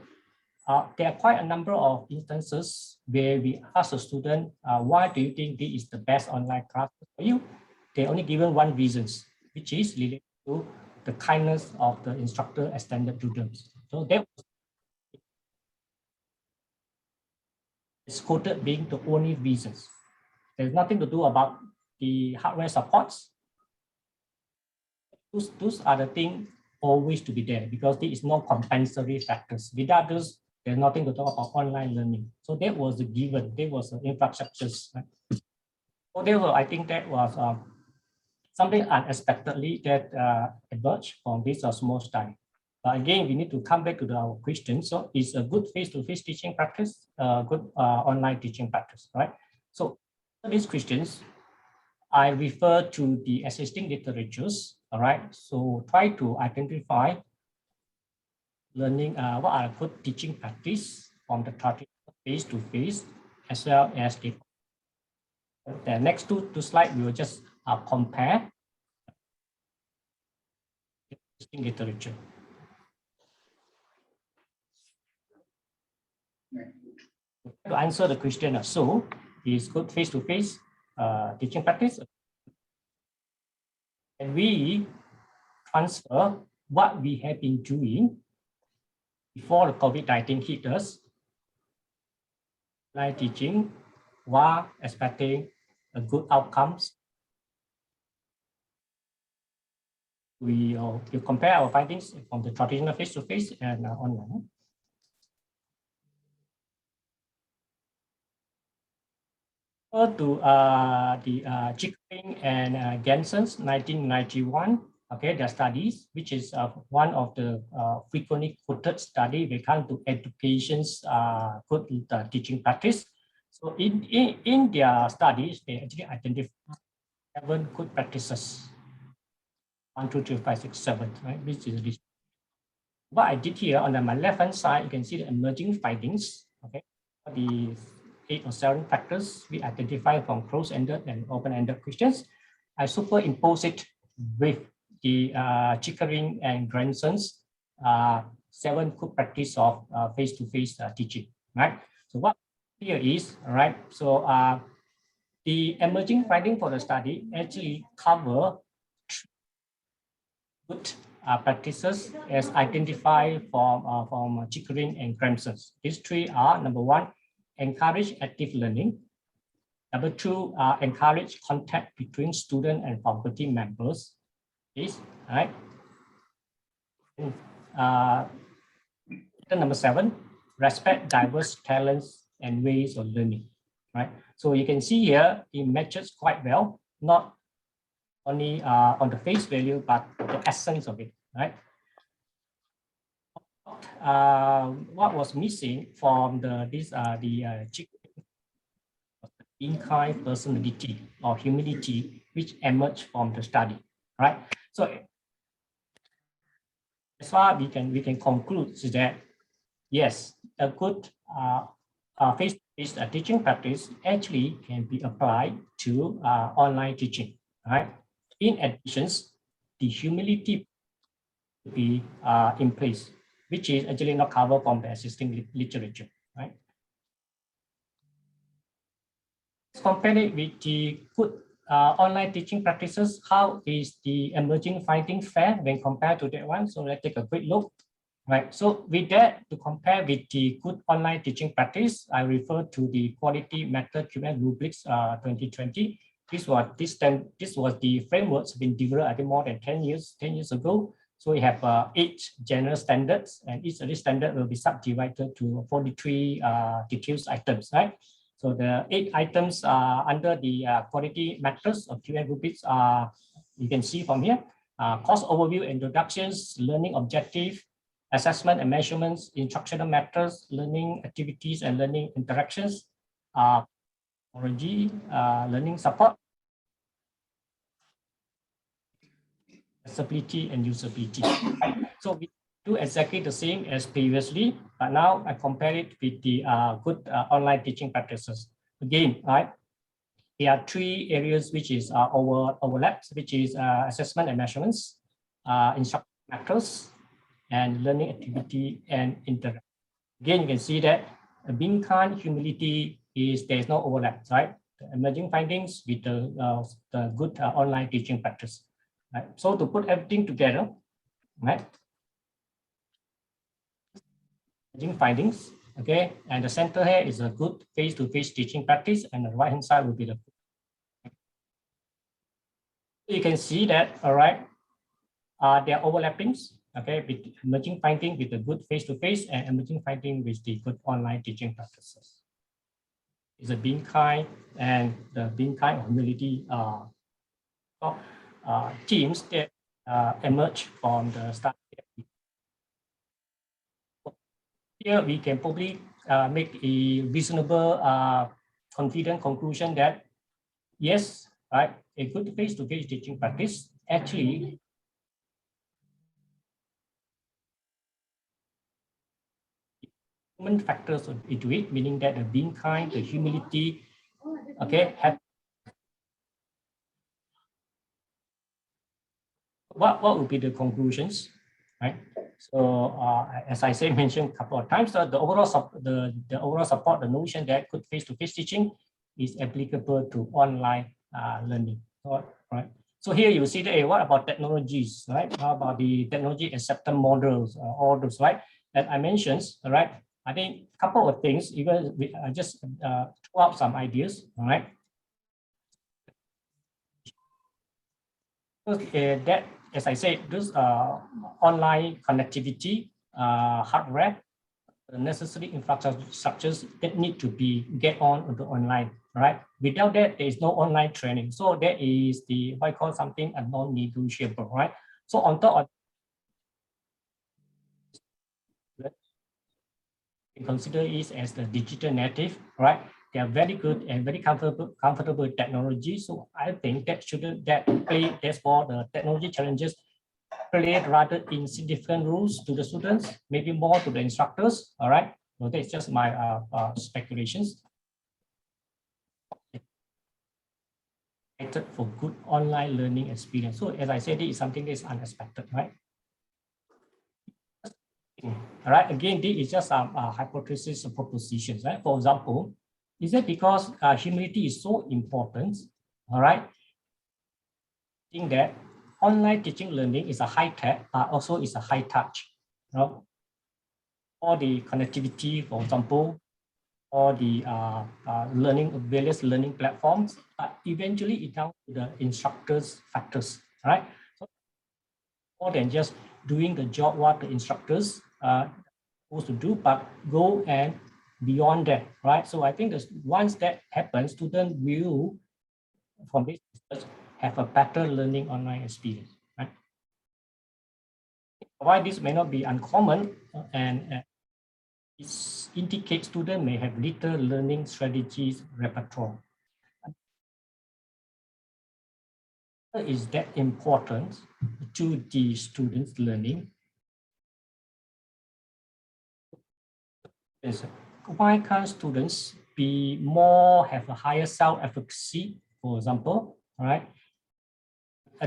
there are quite a number of instances where we ask a student, why do you think this is the best online class for you? They're only given one reason, which is related to the kindness of the instructor extended to them. So that is quoted being the only reasons. There's nothing to do about the hardware supports. Those are the things always to be there because there is no compensatory factors. Without those, there's nothing to talk about online learning. So that was the given, there was the infrastructures. Right? So therefore, I think that was something unexpectedly that emerged from this small study. But again, we need to come back to our question. So is a good face-to-face teaching practice, good online teaching practice, right? So these questions, I refer to the existing literatures, all right? So try to identify learning, what are good teaching practice from the traditional face-to-face, as well as the The next two slides, we will just compare existing literature. To answer the question, so is good face-to-face teaching practice, and we transfer what we have been doing before the COVID-19 hit us, like teaching, while expecting a good outcomes. We compare our findings from the traditional face-to-face and online. To the Chickering and Genson's 1991, okay, their studies, which is one of the frequently quoted study when it comes to education's good teaching practice. So in their studies, they actually identify 7 good practices. 1, 2, 3, 5, 6, 7, right? Which is this. What I did here on my left-hand side, you can see the emerging findings. Okay, the 8 or 7 factors we identify from closed-ended and open-ended questions. I superimpose it with the Chickering and Granson's 7 good practice of face-to-face teaching. Right. So what here is, right? So the emerging finding for the study actually cover good practices as identified from Chickering and Granson's. These 3 are: number 1, encourage active learning; number 2, encourage contact between student and faculty members. Is right. Number 7, respect diverse talents and ways of learning. Right. So you can see here it matches quite well, not only on the face value, but the essence of it, right? What was missing from the being kind personality or humility, which emerged from the study, right? So as far we can conclude is that yes, a good face-to-face teaching practice actually can be applied to online teaching, right? In addition, the humility to be in place, which is actually not covered from the existing literature, right? Let's compare it with the good online teaching practices. How is the emerging finding fair when compared to that one? So let's take a quick look. Right. So with that, to compare with the good online teaching practice, I refer to the quality method QM rubrics 2020. This was the frameworks been developed I think more than 10 years ago. So we have 8 general standards, and each of these standards will be subdivided to 43 detailed items, right? So the 8 items under the quality methods of QM rubrics you can see from here: course overview, introductions, learning objective, assessment and measurements, instructional methods, learning activities and learning interactions, learning support, accessibility and usability. So we do exactly the same as previously, but now I compare it with the good online teaching practices. Again, right? There are 3 areas which is overlaps, which is assessment and measurements, instructional methods, and learning activity and interaction. Again, you can see that being kind, humility there's no overlap, right? The emerging findings with the good online teaching practice. Right? So to put everything together, right? Emerging findings, okay, and the center here is a good face-to-face teaching practice, and the right-hand side will be the. You can see that, all right, there are overlappings. Okay, with emerging finding with the good face-to-face and emerging finding with the good online teaching practices. It's a being kind and the being kind of humility teams that emerge from the study. Here we can probably make a reasonable, confident conclusion that yes, right, a good face-to-face teaching practice actually human factors into it, meaning that the being kind, the humility, okay, have what would be the conclusions, right? So as I mentioned a couple of times, the overall support, the notion that good face-to-face teaching is applicable to online learning, right? So here you see that, what about technologies, right? How about the technology acceptance models, all those, right? That I mentioned, right? I think a couple of things, even just throw out some ideas, all right? That, as I said, this online connectivity, hardware, the necessary infrastructures that need to be get on the online, right? Without that, there is no online training. So that is the, what I call something a non-negotiable, right? So on top of, we consider it as the digital native, right? They are very good and very comfortable technology. So I think that shouldn't play, therefore the technology challenges play rather insignificant roles to the students, maybe more to the instructors. All right. So that's just my speculations. For good online learning experience. So as I said, it is something that is unexpected, right? All right. Again, this is just some hypothesis or propositions, right? For example, is it because humility is so important? All right. I think that online teaching learning is a high tech, but also is a high touch. You know? All the connectivity, for example, all the various learning platforms, but eventually it down to the instructors' factors, right? So more than just doing the job what the instructors supposed to do, but go and beyond that, right? So I think once that happens, students will, from this research, have a better learning online experience, right? Why this may not be uncommon, and it indicates students may have little learning strategies repertoire. Is that important to the students' learning? Why can't students have a higher self-efficacy, for example, right?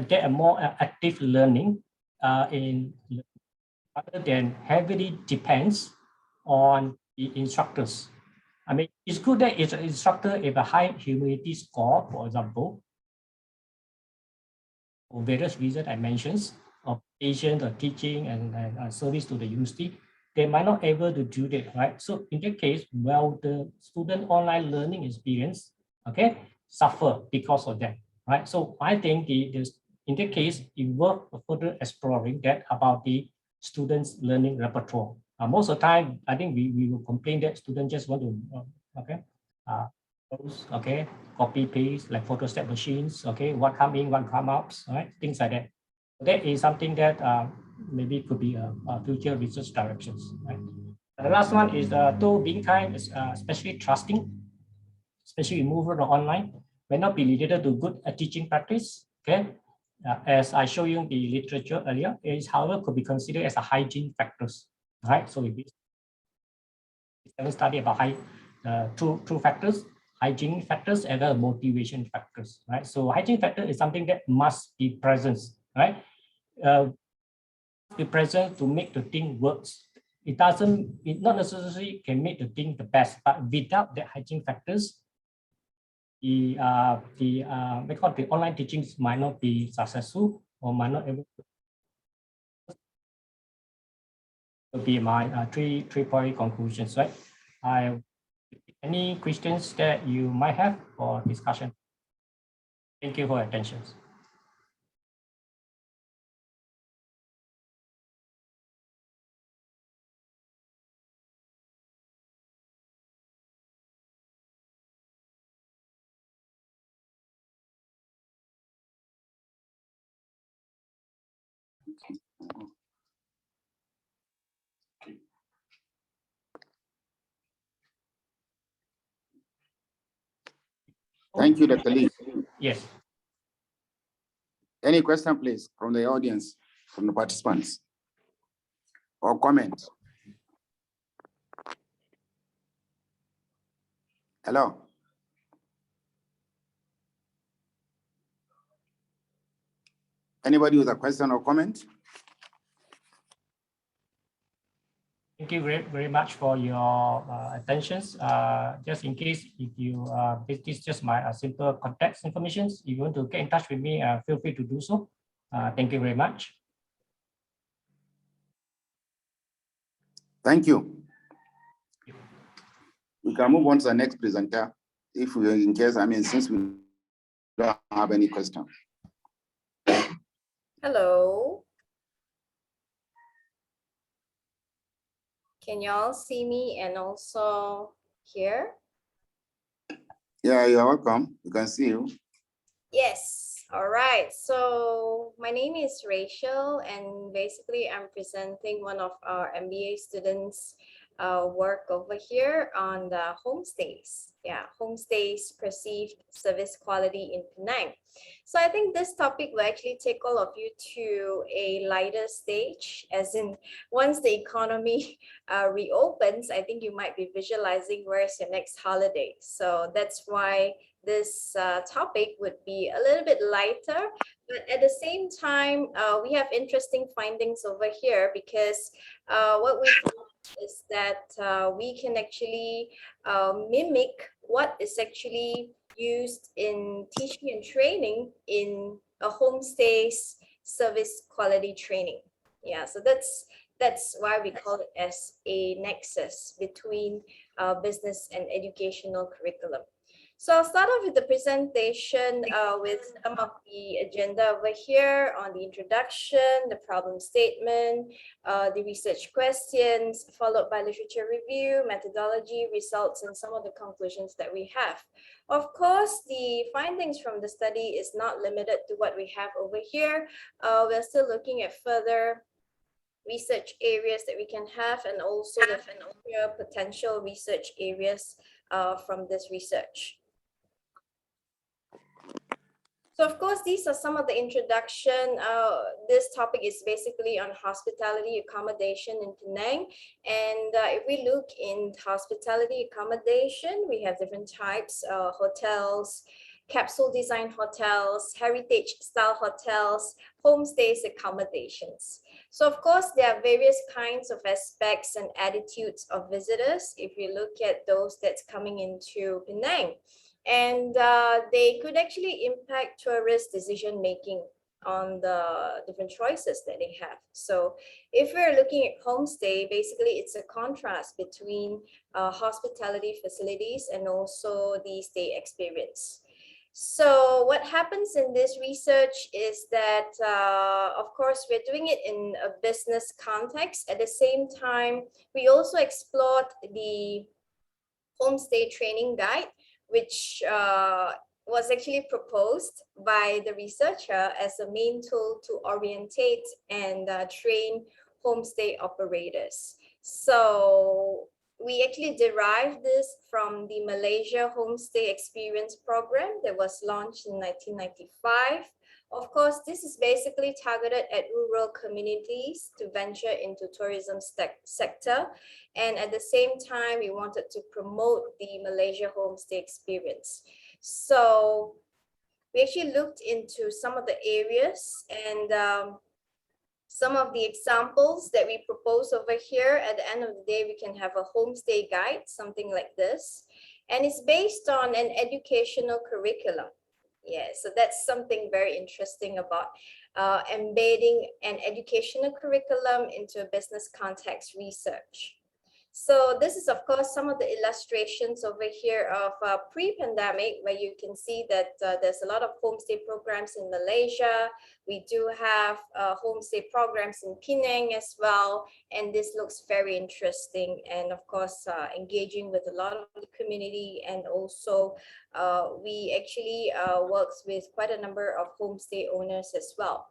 Get a more active learning rather than heavily depends on the instructors. I mean, it's good that it's an instructor if a high humility score, for example, for various reasons I mentioned, of patience, or teaching, and service to the university, they might not able to do that, right? So in that case, well, the student online learning experience, okay, suffer because of that, right? So I think in that case, it worth further exploring that about the students' learning repertoire. Most of the time, I think we will complain that students just want to, okay, copy paste like photostat machines, okay, what come in, what come out, right, things like that. That is something that maybe could be a future research directions, right? The last one is though being kind, especially trusting, especially moving online, may not be related to good teaching practice, okay? As I show you the literature earlier, is however could be considered as a hygiene factors, right? So we haven't studied about two factors, hygiene factors and motivation factors, right? So hygiene factor is something that must be present, right? Be present to make the thing works. It not necessarily can make the thing the best, but without the hygiene factors, the online teachings might not be successful or might not able to be my three-point conclusions, right? Any questions that you might have for discussion? Thank you for your attention. Thank you, Dr. Lee. Yes. Any question, please, from the audience, from the participants, or comment? Hello. Anybody with a question or comment? Thank you very much for your attentions. Just in case if you, this is just my simple contact information. If you want to get in touch with me, feel free to do so. Thank you very much. Thank you. We can move on to the next presenter. If we, in case, I mean, since we don't have any question. Hello. Can y'all see me and also hear? Yeah, you're welcome. We can see you. Yes. All right. So my name is Racheal, and basically I'm presenting one of our MBA students' work over here on the homestays. Yeah, homestays perceived service quality in Penang. So I think this topic will actually take all of you to a lighter stage, as in once the economy reopens, I think you might be visualizing where's your next holiday. So that's why this topic would be a little bit lighter, but at the same time, we have interesting findings over here, because what we found is that we can actually mimic what is actually used in teaching and training in a homestays service quality training. Yeah, so that's why we call it as a nexus between business and educational curriculum. So I'll start off with the presentation with some of the agenda over here on the introduction, the problem statement, the research questions, followed by literature review, methodology, results, and some of the conclusions that we have. Of course, the findings from the study is not limited to what we have over here. We're still looking at further research areas that we can have, and also the future potential research areas from this research. So of course, these are some of the introduction. This topic is basically on hospitality accommodation in Penang. And if we look in hospitality accommodation, we have different types, hotels, capsule design hotels, heritage style hotels, homestays accommodations. So of course, there are various kinds of aspects and attitudes of visitors if you look at those that's coming into Penang. And they could actually impact tourist decision making on the different choices that they have. So if we're looking at homestay, basically it's a contrast between hospitality facilities and also the stay experience. So what happens in this research is that, of course, we're doing it in a business context. At the same time, we also explored the homestay training guide, which was actually proposed by the researcher as a main tool to orientate and train homestay operators. So we actually derived this from the Malaysia Homestay Experience Program that was launched in 1995. Of course, this is basically targeted at rural communities to venture into tourism sector. And at the same time, we wanted to promote the Malaysia homestay experience. So we actually looked into some of the areas, and some of the examples that we propose over here. At the end of the day, we can have a homestay guide, something like this. And it's based on an educational curriculum. Yeah, so that's something very interesting about embedding an educational curriculum into a business context research. So this is, of course, some of the illustrations over here of pre-pandemic, where you can see that there's a lot of homestay programs in Malaysia. We do have homestay programs in Penang as well. And this looks very interesting. And of course, engaging with a lot of the community. And also, we actually works with quite a number of homestay owners as well.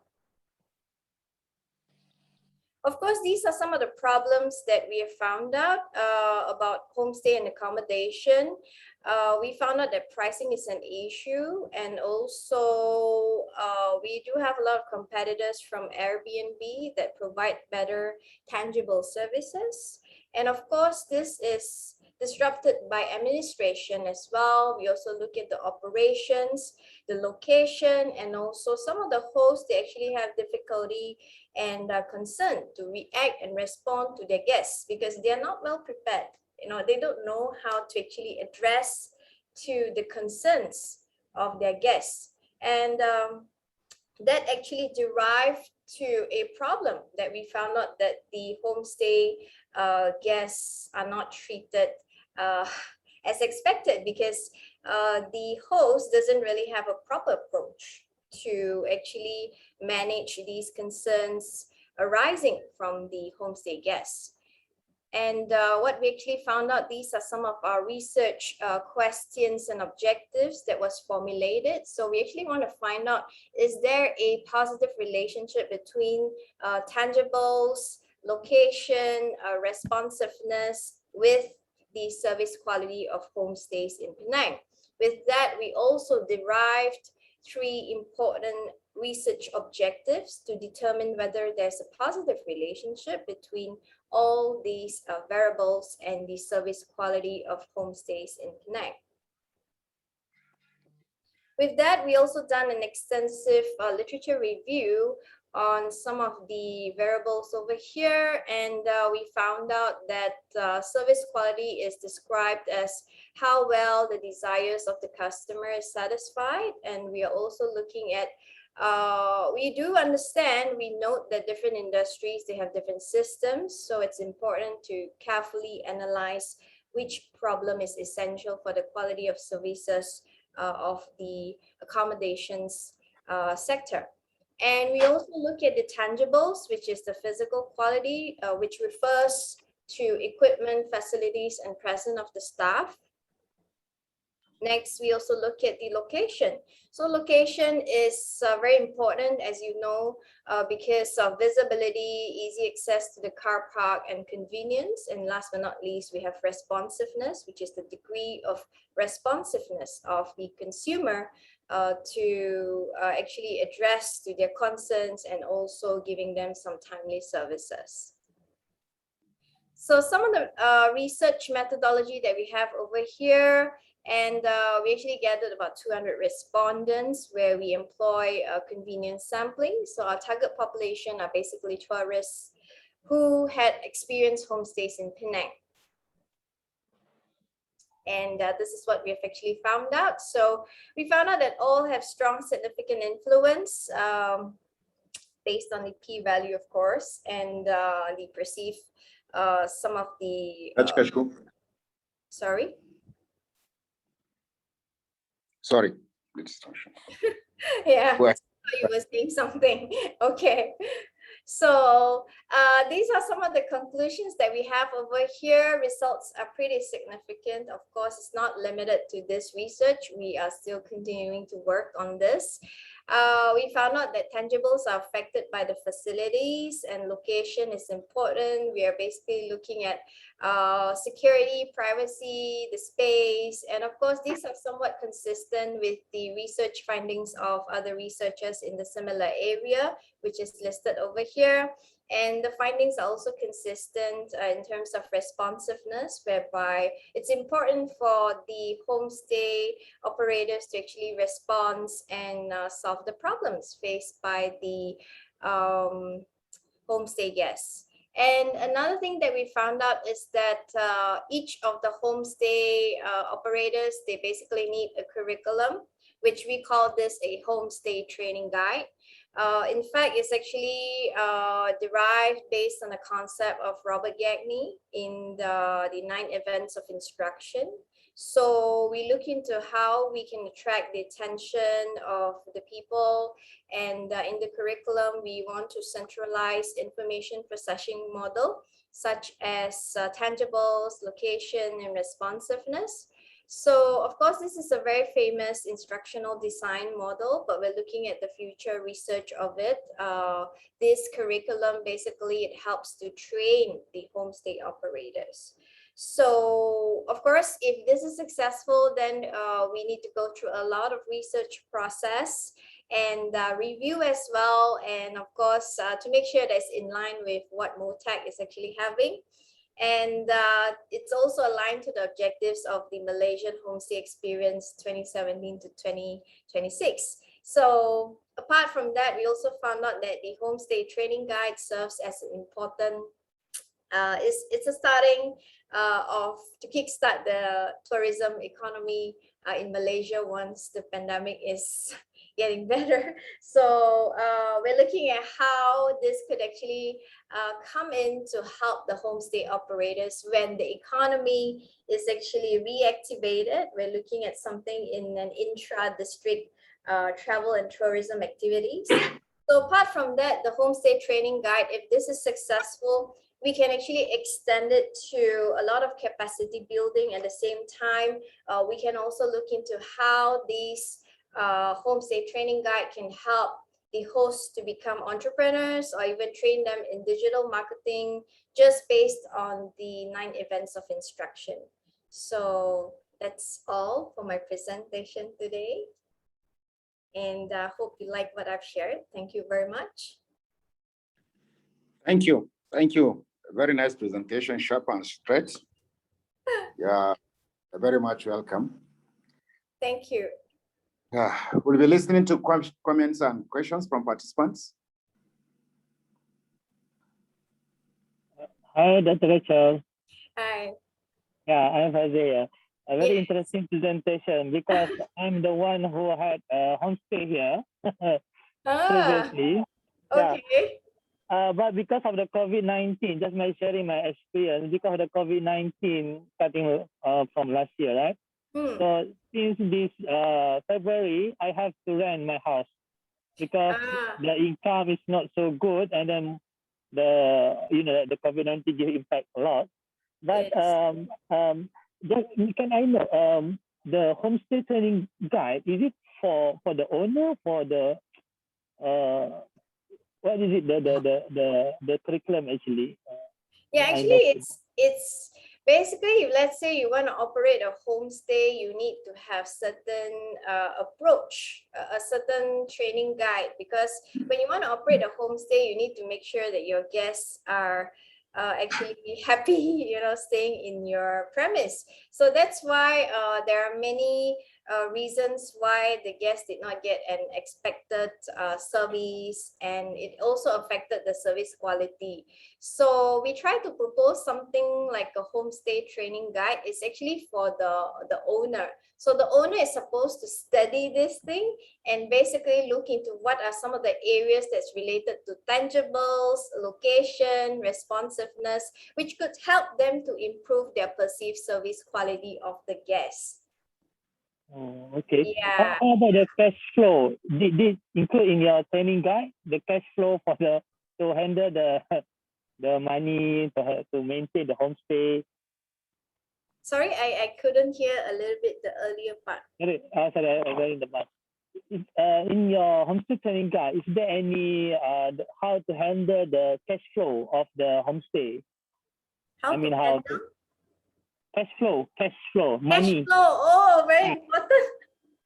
Of course, these are some of the problems that we have found out about homestay and accommodation. We found out that pricing is an issue, and also we do have a lot of competitors from Airbnb that provide better tangible services. And of course, this is disrupted by administration as well. We also look at the operations, the location, and also some of the hosts, they actually have difficulty and concern to react and respond to their guests because they are not well prepared. They don't know how to actually address to the concerns of their guests. And that actually derived to a problem that we found out that the homestay guests are not treated as expected because the host doesn't really have a proper approach to actually manage these concerns arising from the homestay guests. And what we actually found out, these are some of our research questions and objectives that was formulated. So we actually want to find out, is there a positive relationship between tangibles, location, responsiveness with the service quality of homestays in Penang? With that, we also derived 3 important research objectives to determine whether there's a positive relationship between all these variables and the service quality of homestays in Penang. With that, we also done an extensive literature review on some of the variables over here, and we found out that service quality is described as how well the desires of the customer is satisfied. And we are also looking at we do understand, we note that different industries, they have different systems. So it's important to carefully analyze which problem is essential for the quality of services of the accommodations sector. And we also look at the tangibles, which is the physical quality, which refers to equipment, facilities, and presence of the staff. Next, we also look at the location. So location is very important, as you know, because of visibility, easy access to the car park, and convenience. And last but not least, we have responsiveness, which is the degree of responsiveness of the consumer to actually address to their concerns and also giving them some timely services. So some of the research methodology that we have over here, and we actually gathered about 200 respondents where we employ convenience sampling. So our target population are basically tourists who had experienced homestays in Penang. And this is what we have actually found out. So we found out that all have strong significant influence based on the p-value, of course, and the perceived some of the sorry. Sorry. Yeah, you were saying something. Okay. So these are some of the conclusions that we have over here. Results are pretty significant. Of course, it's not limited to this research. We are still continuing to work on this. We found out that tangibles are affected by the facilities, and location is important. We are basically looking at security, privacy, the space, and of course, these are somewhat consistent with the research findings of other researchers in the similar area, which is listed over here. And the findings are also consistent in terms of responsiveness, whereby it's important for the homestay operators to actually respond and solve the problems faced by the homestay guests. And another thing that we found out is that each of the homestay operators, they basically need a curriculum, which we call this a homestay training guide. In fact, it's actually derived based on the concept of Robert Gagne in the 9 events of instruction. So we look into how we can attract the attention of the people, and in the curriculum, we want to centralize information processing model, such as tangibles, location, and responsiveness. So of course, this is a very famous instructional design model, but we're looking at the future research of it. This curriculum, basically, it helps to train the homestay operators. So of course, if this is successful, then we need to go through a lot of research process and review as well. And of course, to make sure that it's in line with what Mohd is actually having. And it's also aligned to the objectives of the Malaysian Homestay Experience 2017 to 2026. So apart from that, we also found out that the Homestay Training Guide serves as an important, it's a starting to kickstart the tourism economy in Malaysia once the pandemic is getting better. So we're looking at how this could actually come in to help the homestay operators when the economy is actually reactivated. We're looking at something in an intra-district travel and tourism activities. So apart from that, the Homestay Training Guide, if this is successful, we can actually extend it to a lot of capacity building. At the same time, we can also look into how these Homestay Training Guide can help the hosts to become entrepreneurs or even train them in digital marketing just based on the 9 events of instruction. So that's all for my presentation today. And I hope you like what I've shared. Thank you very much. Thank you. Thank you. A very nice presentation, sharp and straight. Yeah, very much welcome. Thank you. We'll be listening to comments and questions from participants. Hi, Dr. Racheal. Hi. Yeah, I'm Fadzil. A very Yes. interesting presentation because I'm the one who had a homestay here previously. Okay. But because of the COVID-19, just my sharing my experience, because of the COVID-19 starting from last year, right? So since this February, I have to rent my house because the income is not so good, and then the COVID-19 impact a lot. But Yes. just, can I know the homestay training guide, is it for the owner, for the what is it, the curriculum actually? Yeah, actually it's basically, if let's say you want to operate a homestay, you need to have certain approach, a certain training guide, because when you want to operate a homestay, you need to make sure that your guests are actually happy, staying in your premise. So that's why there are many reasons why the guests did not get an expected service, and it also affected the service quality. So we try to propose something like a homestay training guide. It's actually for the owner. So the owner is supposed to study this thing and basically look into what are some of the areas that's related to tangibles, location, responsiveness, which could help them to improve their perceived service quality of the guests. Oh, okay. Yeah. How about the cash flow? Did include in your training guide the cash flow for to handle the money to maintain the homestay? Sorry, I couldn't hear a little bit the earlier part. Sorry, I was in the bus. In your homestay training guide, is there any how to handle the cash flow of the homestay? How cash flow, money. Cash flow, oh, very important.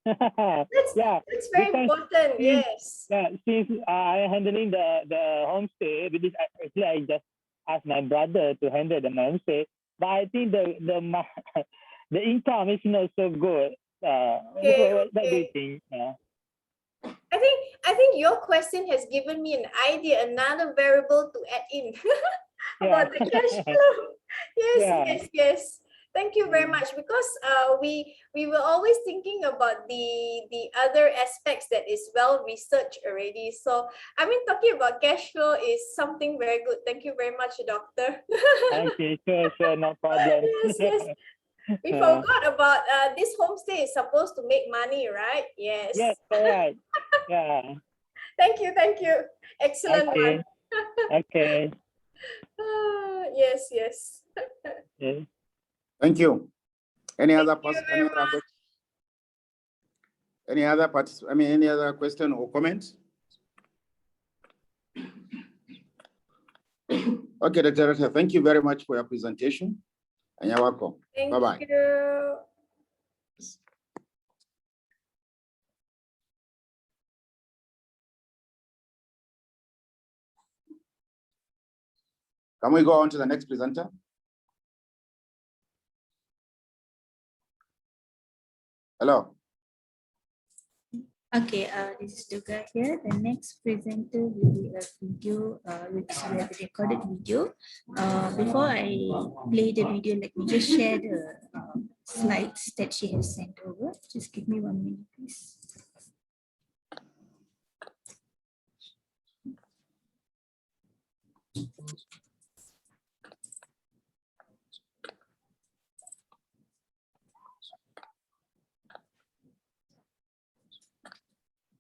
That's very important. Yes. Yeah, since I'm handling the homestay, because actually I just asked my brother to handle the homestay, but I think the income is not so good. What do you think? I think your question has given me an idea, another variable to add in about the cash flow. Yes. Thank you very much, because we were always thinking about the other aspects that is well researched already. So I mean, talking about cash flow is something very good. Thank you very much, doctor. Okay, sure, no problem. Yes. We forgot about this homestay is supposed to make money, right? Yes. Yes, correct. Yeah. Thank you. Excellent one. Okay. Yes. Okay. Thank you. Any other question or comment? Okay, Dr. Racheal, thank you very much for your presentation, and you're welcome. Bye-bye. Thank you. Can we go on to the next presenter? Hello. Okay, this is Duga here. The next presenter will be a video, which is a recorded video. Before I play the video, let me just share the slides that she has sent over. Just give me 1 minute, please.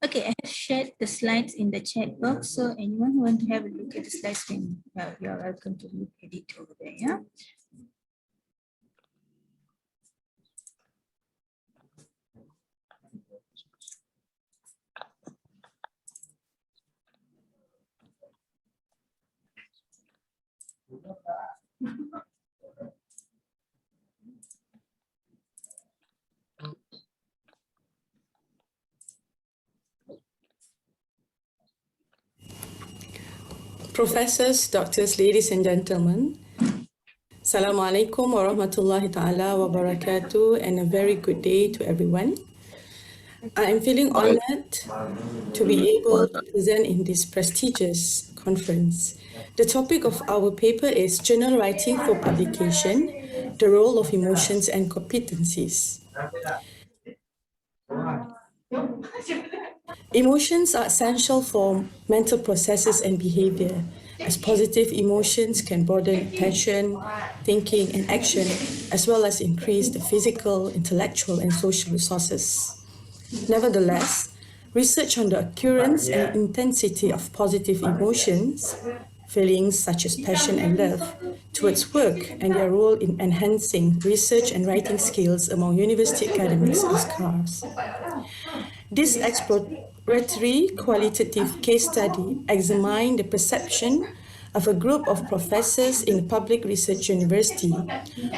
Okay, I have shared the slides in the chat box. So anyone who want to have a look at the slides, then you're welcome to look at it over there. Yeah. Professors, doctors, ladies and gentlemen, Assalamu alaikum wa rahmatullahi ta'ala wa barakatuh, and a very good day to everyone. I am feeling honored to be able to present in this prestigious conference. The topic of our paper is Journal Writing for Publication, the Role of Emotions and Competencies. Emotions are essential for mental processes and behavior, as positive emotions can broaden attention, thinking, and action, as well as increase the physical, intellectual, and social resources. Nevertheless, research on the occurrence and intensity of positive emotions, feelings such as passion and love, towards work and their role in enhancing research and writing skills among university academics is scarce. This exploratory qualitative case study examined the perception of a group of professors in a public research university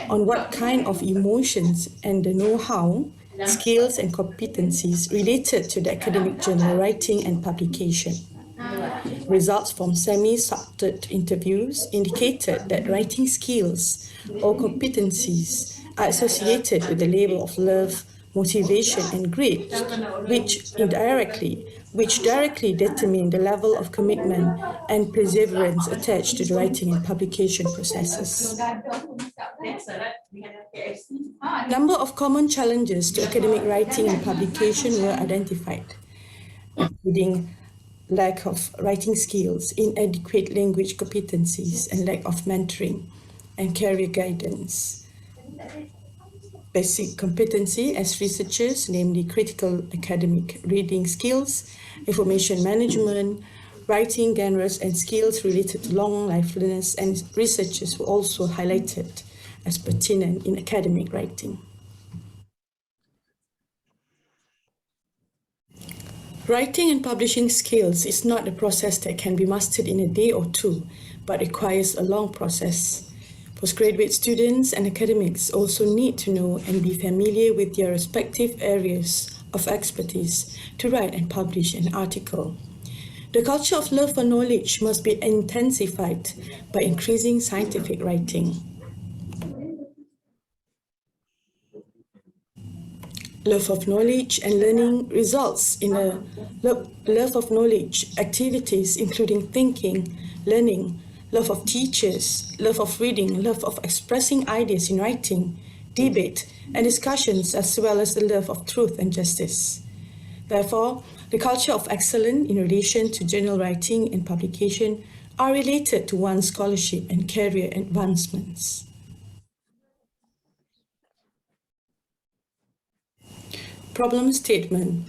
on what kind of emotions and the know-how, skills and competencies related to the academic journal writing and publication. Results from semi-structured interviews indicated that writing skills or competencies are associated with the label of love, motivation, and grit, which directly determine the level of commitment and perseverance attached to the writing and publication processes. Number of common challenges to academic writing and publication were identified, including lack of writing skills, inadequate language competencies, and lack of mentoring and career guidance. Basic competency as researchers, namely critical academic reading skills, information management, writing genres, and skills related to long lifelessness, and researchers were also highlighted as pertinent in academic writing. Writing and publishing skills is not a process that can be mastered in a day or two, but requires a long process. Postgraduate students and academics also need to know and be familiar with their respective areas of expertise to write and publish an article. The culture of love for knowledge must be intensified by increasing scientific writing. Love of knowledge and learning results in a love of knowledge activities including thinking, learning, love of teachers, love of reading, love of expressing ideas in writing, debate, and discussions, as well as the love of truth and justice. Therefore, the culture of excellence in relation to journal writing and publication are related to one's scholarship and career advancements. Problem statement.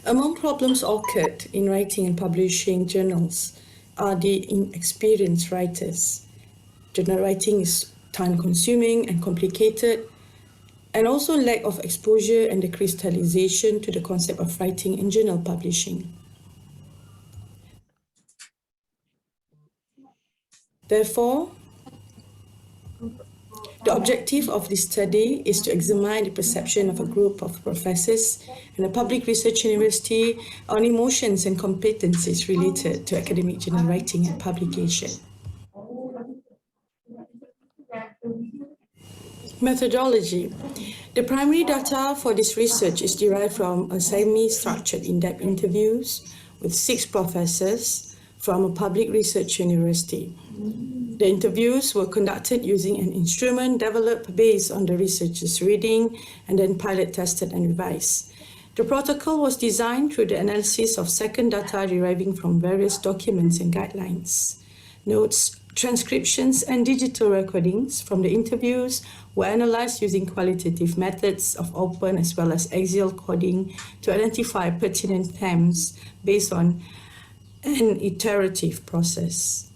Among problems occurred in writing and publishing journals are the inexperienced writers. Journal writing is time-consuming and complicated, and also lack of exposure and the crystallization to the concept of writing and journal publishing. Therefore, the objective of this study is to examine the perception of a group of professors in a public research university on emotions and competencies related to academic journal writing and publication. Methodology. The primary data for this research is derived from a semi-structured in-depth interviews with 6 professors from a public research university. The interviews were conducted using an instrument developed based on the researchers' reading and then pilot tested and revised. The protocol was designed through the analysis of second data deriving from various documents and guidelines. Notes, transcriptions, and digital recordings from the interviews were analyzed using qualitative methods of open as well as axial coding to identify pertinent themes based on an iterative process.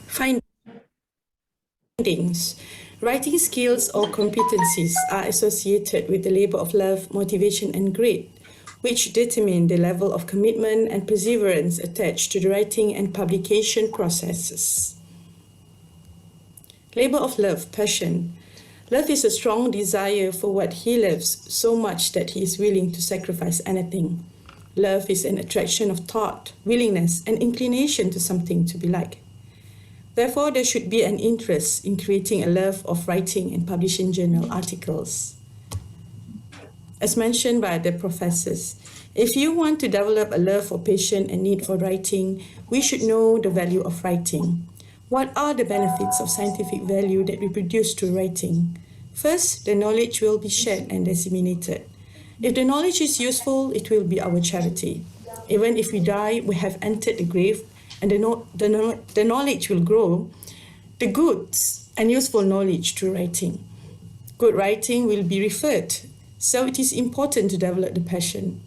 Findings. Writing skills or competencies are associated with the labor of love, motivation, and grit, which determine the level of commitment and perseverance attached to the writing and publication processes. Labor of love, passion. Love is a strong desire for what he loves so much that he is willing to sacrifice anything. Love is an attraction of thought, willingness, and inclination to something to be like. Therefore, there should be an interest in creating a love of writing and publishing journal articles. As mentioned by the professors, if you want to develop a love for passion and need for writing, we should know the value of writing. What are the benefits of scientific value that we produce through writing? First, the knowledge will be shared and disseminated. If the knowledge is useful, it will be our charity. Even if we die, we have entered the grave, and the knowledge will grow. The goods and useful knowledge through writing. Good writing will be referred, so it is important to develop the passion.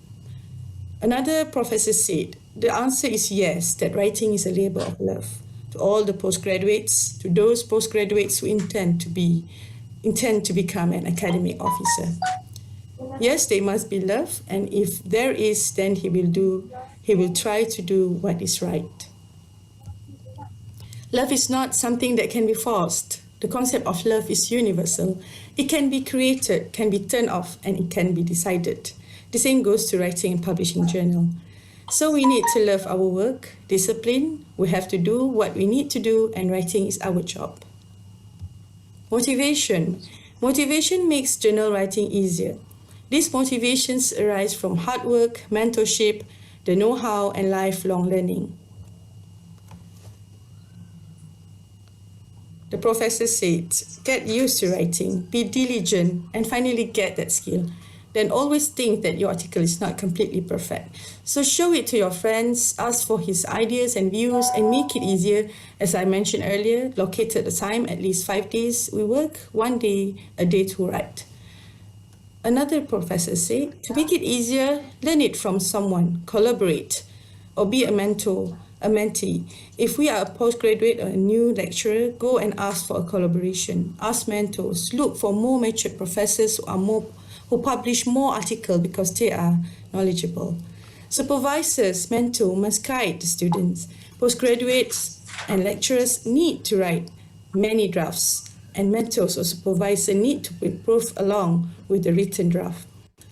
Another professor said, the answer is yes, that writing is a labor of love. To all the postgraduates, to those postgraduates who intend to become an academic officer. Yes, they must be loved, and if there is, then he will try to do what is right. Love is not something that can be forced. The concept of love is universal. It can be created, can be turned off, and it can be decided. The same goes to writing and publishing journal. So we need to love our work, discipline, we have to do what we need to do, and writing is our job. Motivation. Motivation makes journal writing easier. These motivations arise from hard work, mentorship, the know-how, and lifelong learning. The professor said, get used to writing, be diligent, and finally get that skill. Then always think that your article is not completely perfect. So show it to your friends, ask for his ideas and views, and make it easier. As I mentioned earlier, locate the time, at least 5 days we work, 1 day, a day to write. Another professor said, to make it easier, learn it from someone, collaborate, or be a mentor, a mentee. If we are a postgraduate or a new lecturer, go and ask for a collaboration. Ask mentors. Look for more matured professors who publish more articles because they are knowledgeable. Supervisors, mentor must guide the students. Postgraduates and lecturers need to write many drafts, and mentors or supervisors need to improve along with the written draft.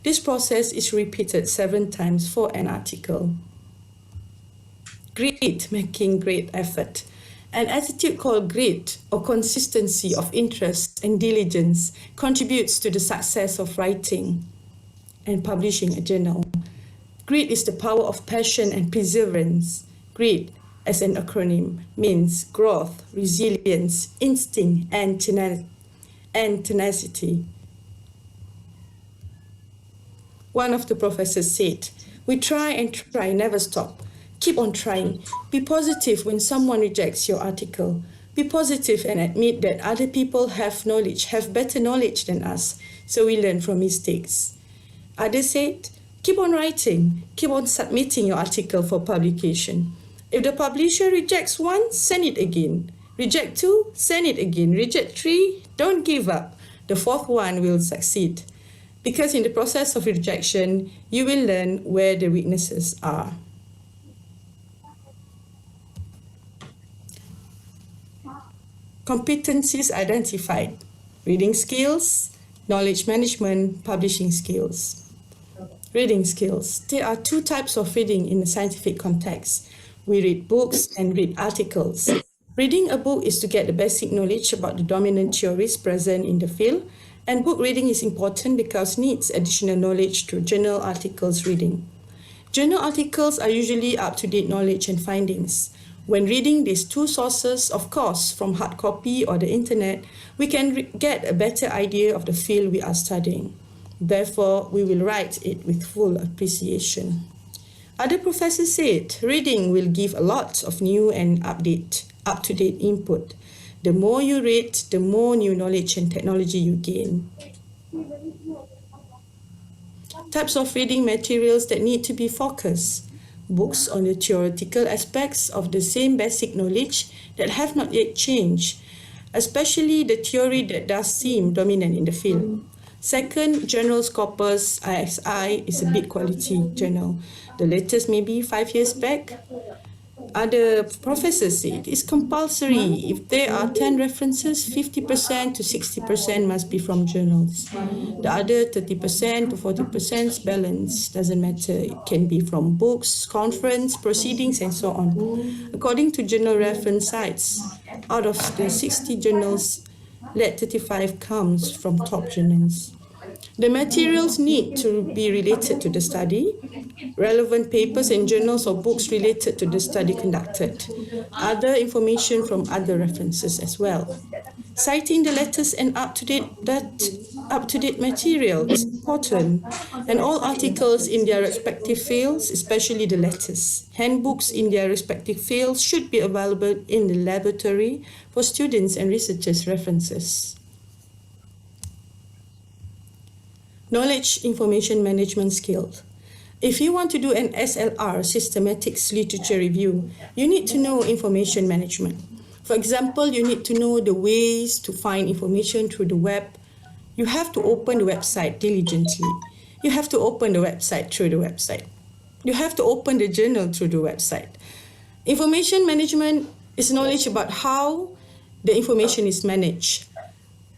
This process is repeated 7 times for an article. Grit, making great effort. An attitude called grit or consistency of interest and diligence contributes to the success of writing and publishing a journal. Grit is the power of passion and perseverance. Grit, as an acronym, means growth, resilience, instinct, and tenacity. One of the professors said, we try and try, never stop. Keep on trying. Be positive when someone rejects your article. Be positive and admit that other people have better knowledge than us, so we learn from mistakes. Others said, keep on writing. Keep on submitting your article for publication. If the publisher rejects 1, send it again. Reject 2, send it again. Reject 3, don't give up. The 4th one will succeed. Because in the process of rejection, you will learn where the weaknesses are. Competencies identified: reading skills, knowledge management, publishing skills. Reading skills. There are two types of reading in the scientific context. We read books and read articles. Reading a book is to get the basic knowledge about the dominant theories present in the field, and book reading is important because it needs additional knowledge through journal articles reading. Journal articles are usually up-to-date knowledge and findings. When reading these two sources, of course, from hard copy or the internet, we can get a better idea of the field we are studying. Therefore, we will write it with full appreciation. Other professors said reading will give a lot of new and up-to-date input. The more you read, the more new knowledge and technology you gain. Types of reading materials that need to be focused. Books on the theoretical aspects of the same basic knowledge that have not yet changed, especially the theory that does seem dominant in the field. Second, journals corpus, ISI, is a big quality journal. The latest maybe 5 years back. Other professors said it's compulsory. If there are 10 references, 50% to 60% must be from journals. The other 30% to 40% balance doesn't matter. It can be from books, conference, proceedings, and so on. According to journal reference sites, out of the 60 journals, let 35 comes from top journals. The materials need to be related to the study, relevant papers and journals or books related to the study conducted, other information from other references as well. Citing the latest and up-to-date material is important, and all articles in their respective fields, especially the latest. Handbooks in their respective fields should be available in the laboratory for students and researchers' references. Knowledge information management skills. If you want to do an SLR, systematics literature review, you need to know information management. For example, you need to know the ways to find information through the web. You have to open the website diligently. You have to open the website through the website. You have to open the journal through the website. Information management is knowledge about how the information is managed.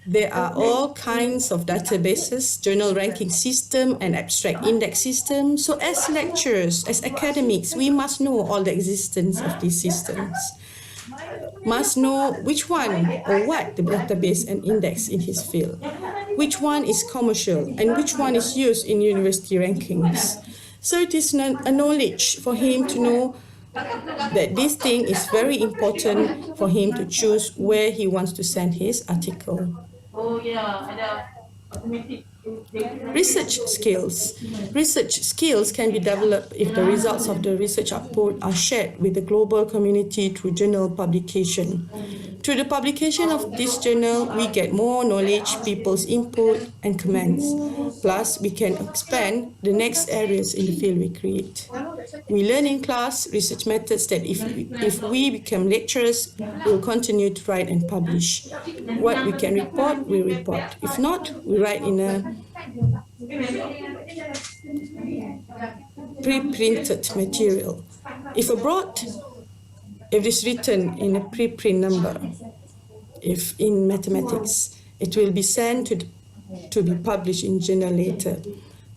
There are all kinds of databases, journal ranking system, and abstract index system. So as lecturers, as academics, we must know all the existence of these systems. Must know which one or what the database and index in his field. Which one is commercial and which one is used in university rankings. So it is a knowledge for him to know that this thing is very important for him to choose where he wants to send his article. Research skills. Research skills can be developed if the results of the research output are shared with the global community through journal publication. Through the publication of this journal, we get more knowledge, people's input, and comments. Plus, we can expand the next areas in the field we create. We learn in class research methods that if we become lecturers, we'll continue to write and publish. What we can report, we report. If not, we write in a pre-printed material. If abroad, if it's written in a pre-print number, if in mathematics, it will be sent to be published in journal later.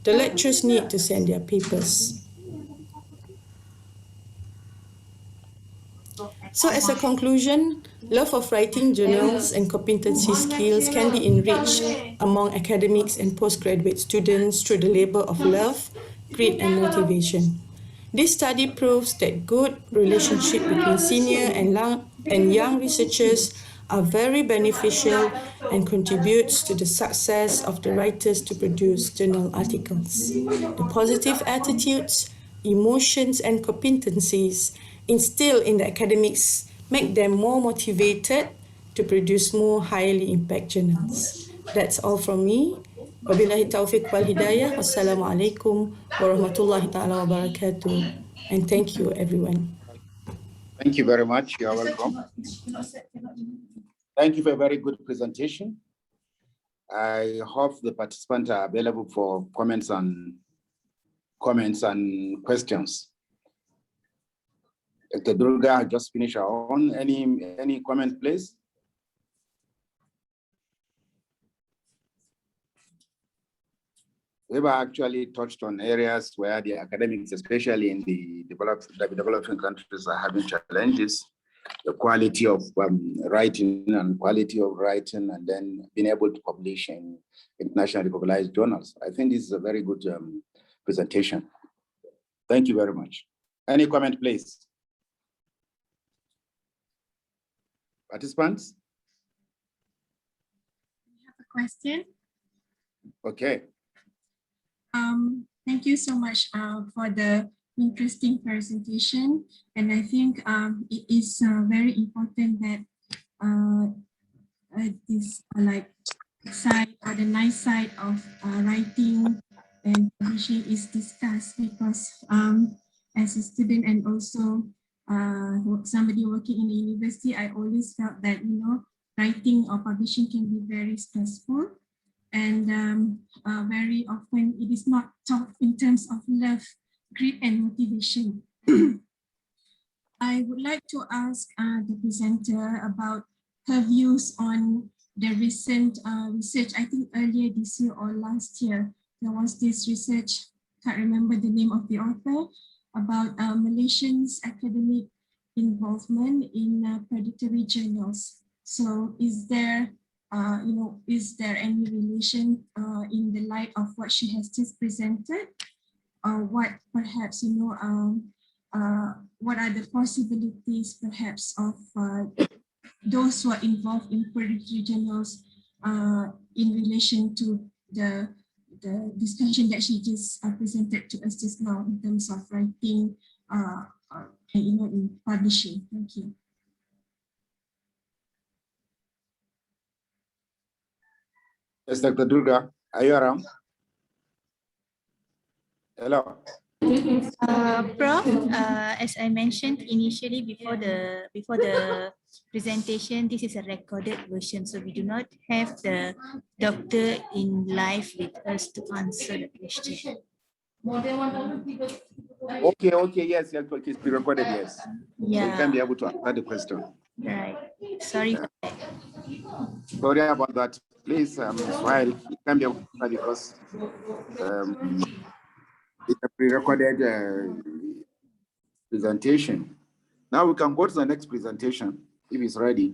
The lecturers need to send their papers. So as a conclusion, love of writing journals and competency skills can be enriched among academics and postgraduate students through the labor of love, grit, and motivation. This study proves that good relationship between senior and young researchers are very beneficial and contributes to the success of the writers to produce journal articles. The positive attitudes, emotions, and competencies instilled in the academics make them more motivated to produce more highly impact journals. That's all from me. Wabillahi taufiq wal hidayah. Wassalamualaikum warahmatullahi ta'ala wabarakatuh. And thank you, everyone. Thank you very much. You are welcome. Thank you for a very good presentation. I hope the participants are available for comments and questions. Dr. Durga just finished our own. Any comment, please? we've actually touched on areas where the academics, especially in the developing countries, are having challenges. The quality of writing and quality of writing, and then being able to publish in internationally recognized journals. I think this is a very good presentation. Thank you very much. Any comment, please? Participants? I have a question. Okay. Thank you so much for the interesting presentation. And I think it is very important that this like side or the nice side of writing and publishing is discussed, because as a student and also somebody working in a university, I always felt that, you know, writing or publishing can be very stressful, and very often it is not taught in terms of love, grit, and motivation. I would like to ask the presenter about her views on the recent research. I think earlier this year or last year, there was this research, can't remember the name of the author, about Malaysians' academic involvement in predatory journals. So is there, you know, is there any relation in the light of what she has just presented? What perhaps, you know, what are the possibilities perhaps of those who are involved in predatory journals in relation to the discussion that she just presented to us just now in terms of writing and, you know, in publishing. Thank you. Yes, Dr. Durga, are you around? Hello. Prof, as I mentioned initially before the presentation, this is a recorded version, so we do not have the doctor in live with us to answer the question. Okay, yes, it's pre-recorded, yes. Yeah. So you can be able to answer the question. Right. Sorry for that. Sorry about that. Please, while you can be able to answer because it's a pre-recorded presentation. Now we can go to the next presentation if it's ready.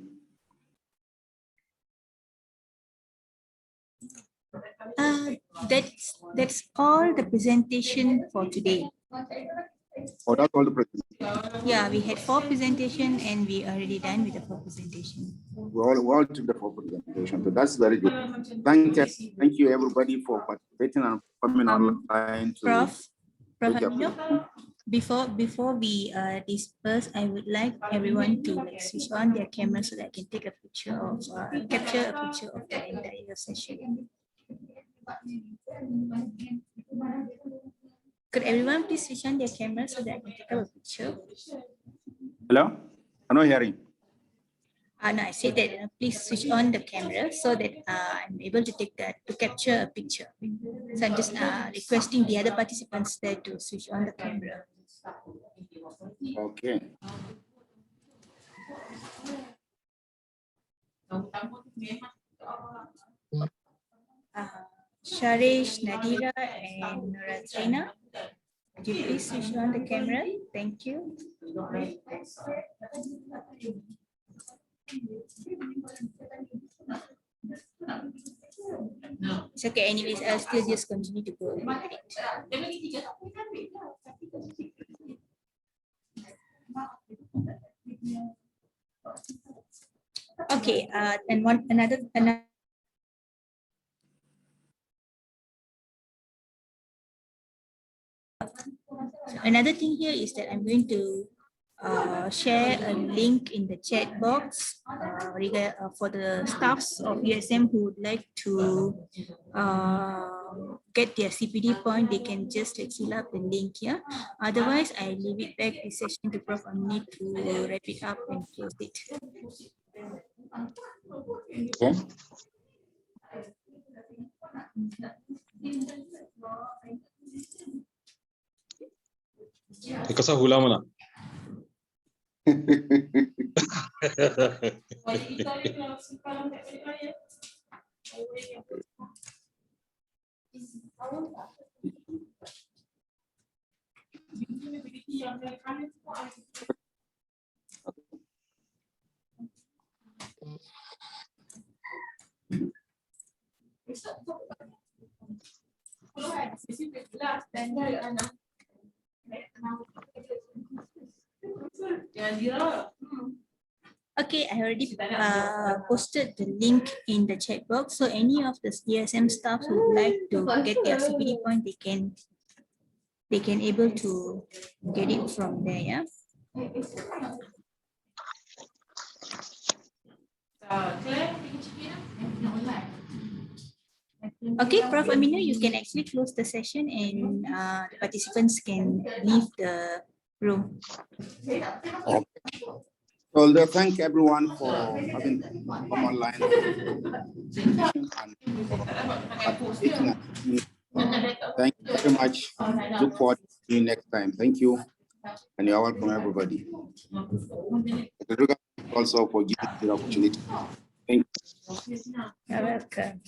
That's all the presentation for today. Oh, that's all the presentation. Yeah, we had 4 presentations and we already done with the 4 presentations. We all took the 4 presentation, so that's very good. Thank you everybody for participating and coming online. Prof Aminu, before we disperse, I would like everyone to switch on their camera so that I can take a picture of capture a picture of the entire session. Could everyone please switch on their camera so that I can take a picture? Hello? I'm not hearing. No, I said that please switch on the camera so that I'm able to capture a picture. So I'm just requesting the other participants there to switch on the camera. Okay. Sharish, Nazirah, and Nazirah, could you please switch on the camera? Thank you. It's okay, anyways, I'll still just continue to go ahead. Okay, and another so another thing here is that I'm going to share a link in the chat box for the staffs of USM who would like to get their CPD point. They can just fill up the link here. Otherwise, I leave it back this session to Prof. Aminu to wrap it up and close it. Okay. Kasa hula mana? Okay, I already posted the link in the chat box. So any of the ESM staff who would like to get their CPD point, they can able to get it from there. Yeah. Okay, Prof. Aminu, you can actually close the session and the participants can leave the room. Well, thank everyone for having come online and for participating. Thank you very much. Look forward to seeing you next time. Thank you. And you're welcome, everybody. Also for giving the opportunity. Thank you. You're welcome.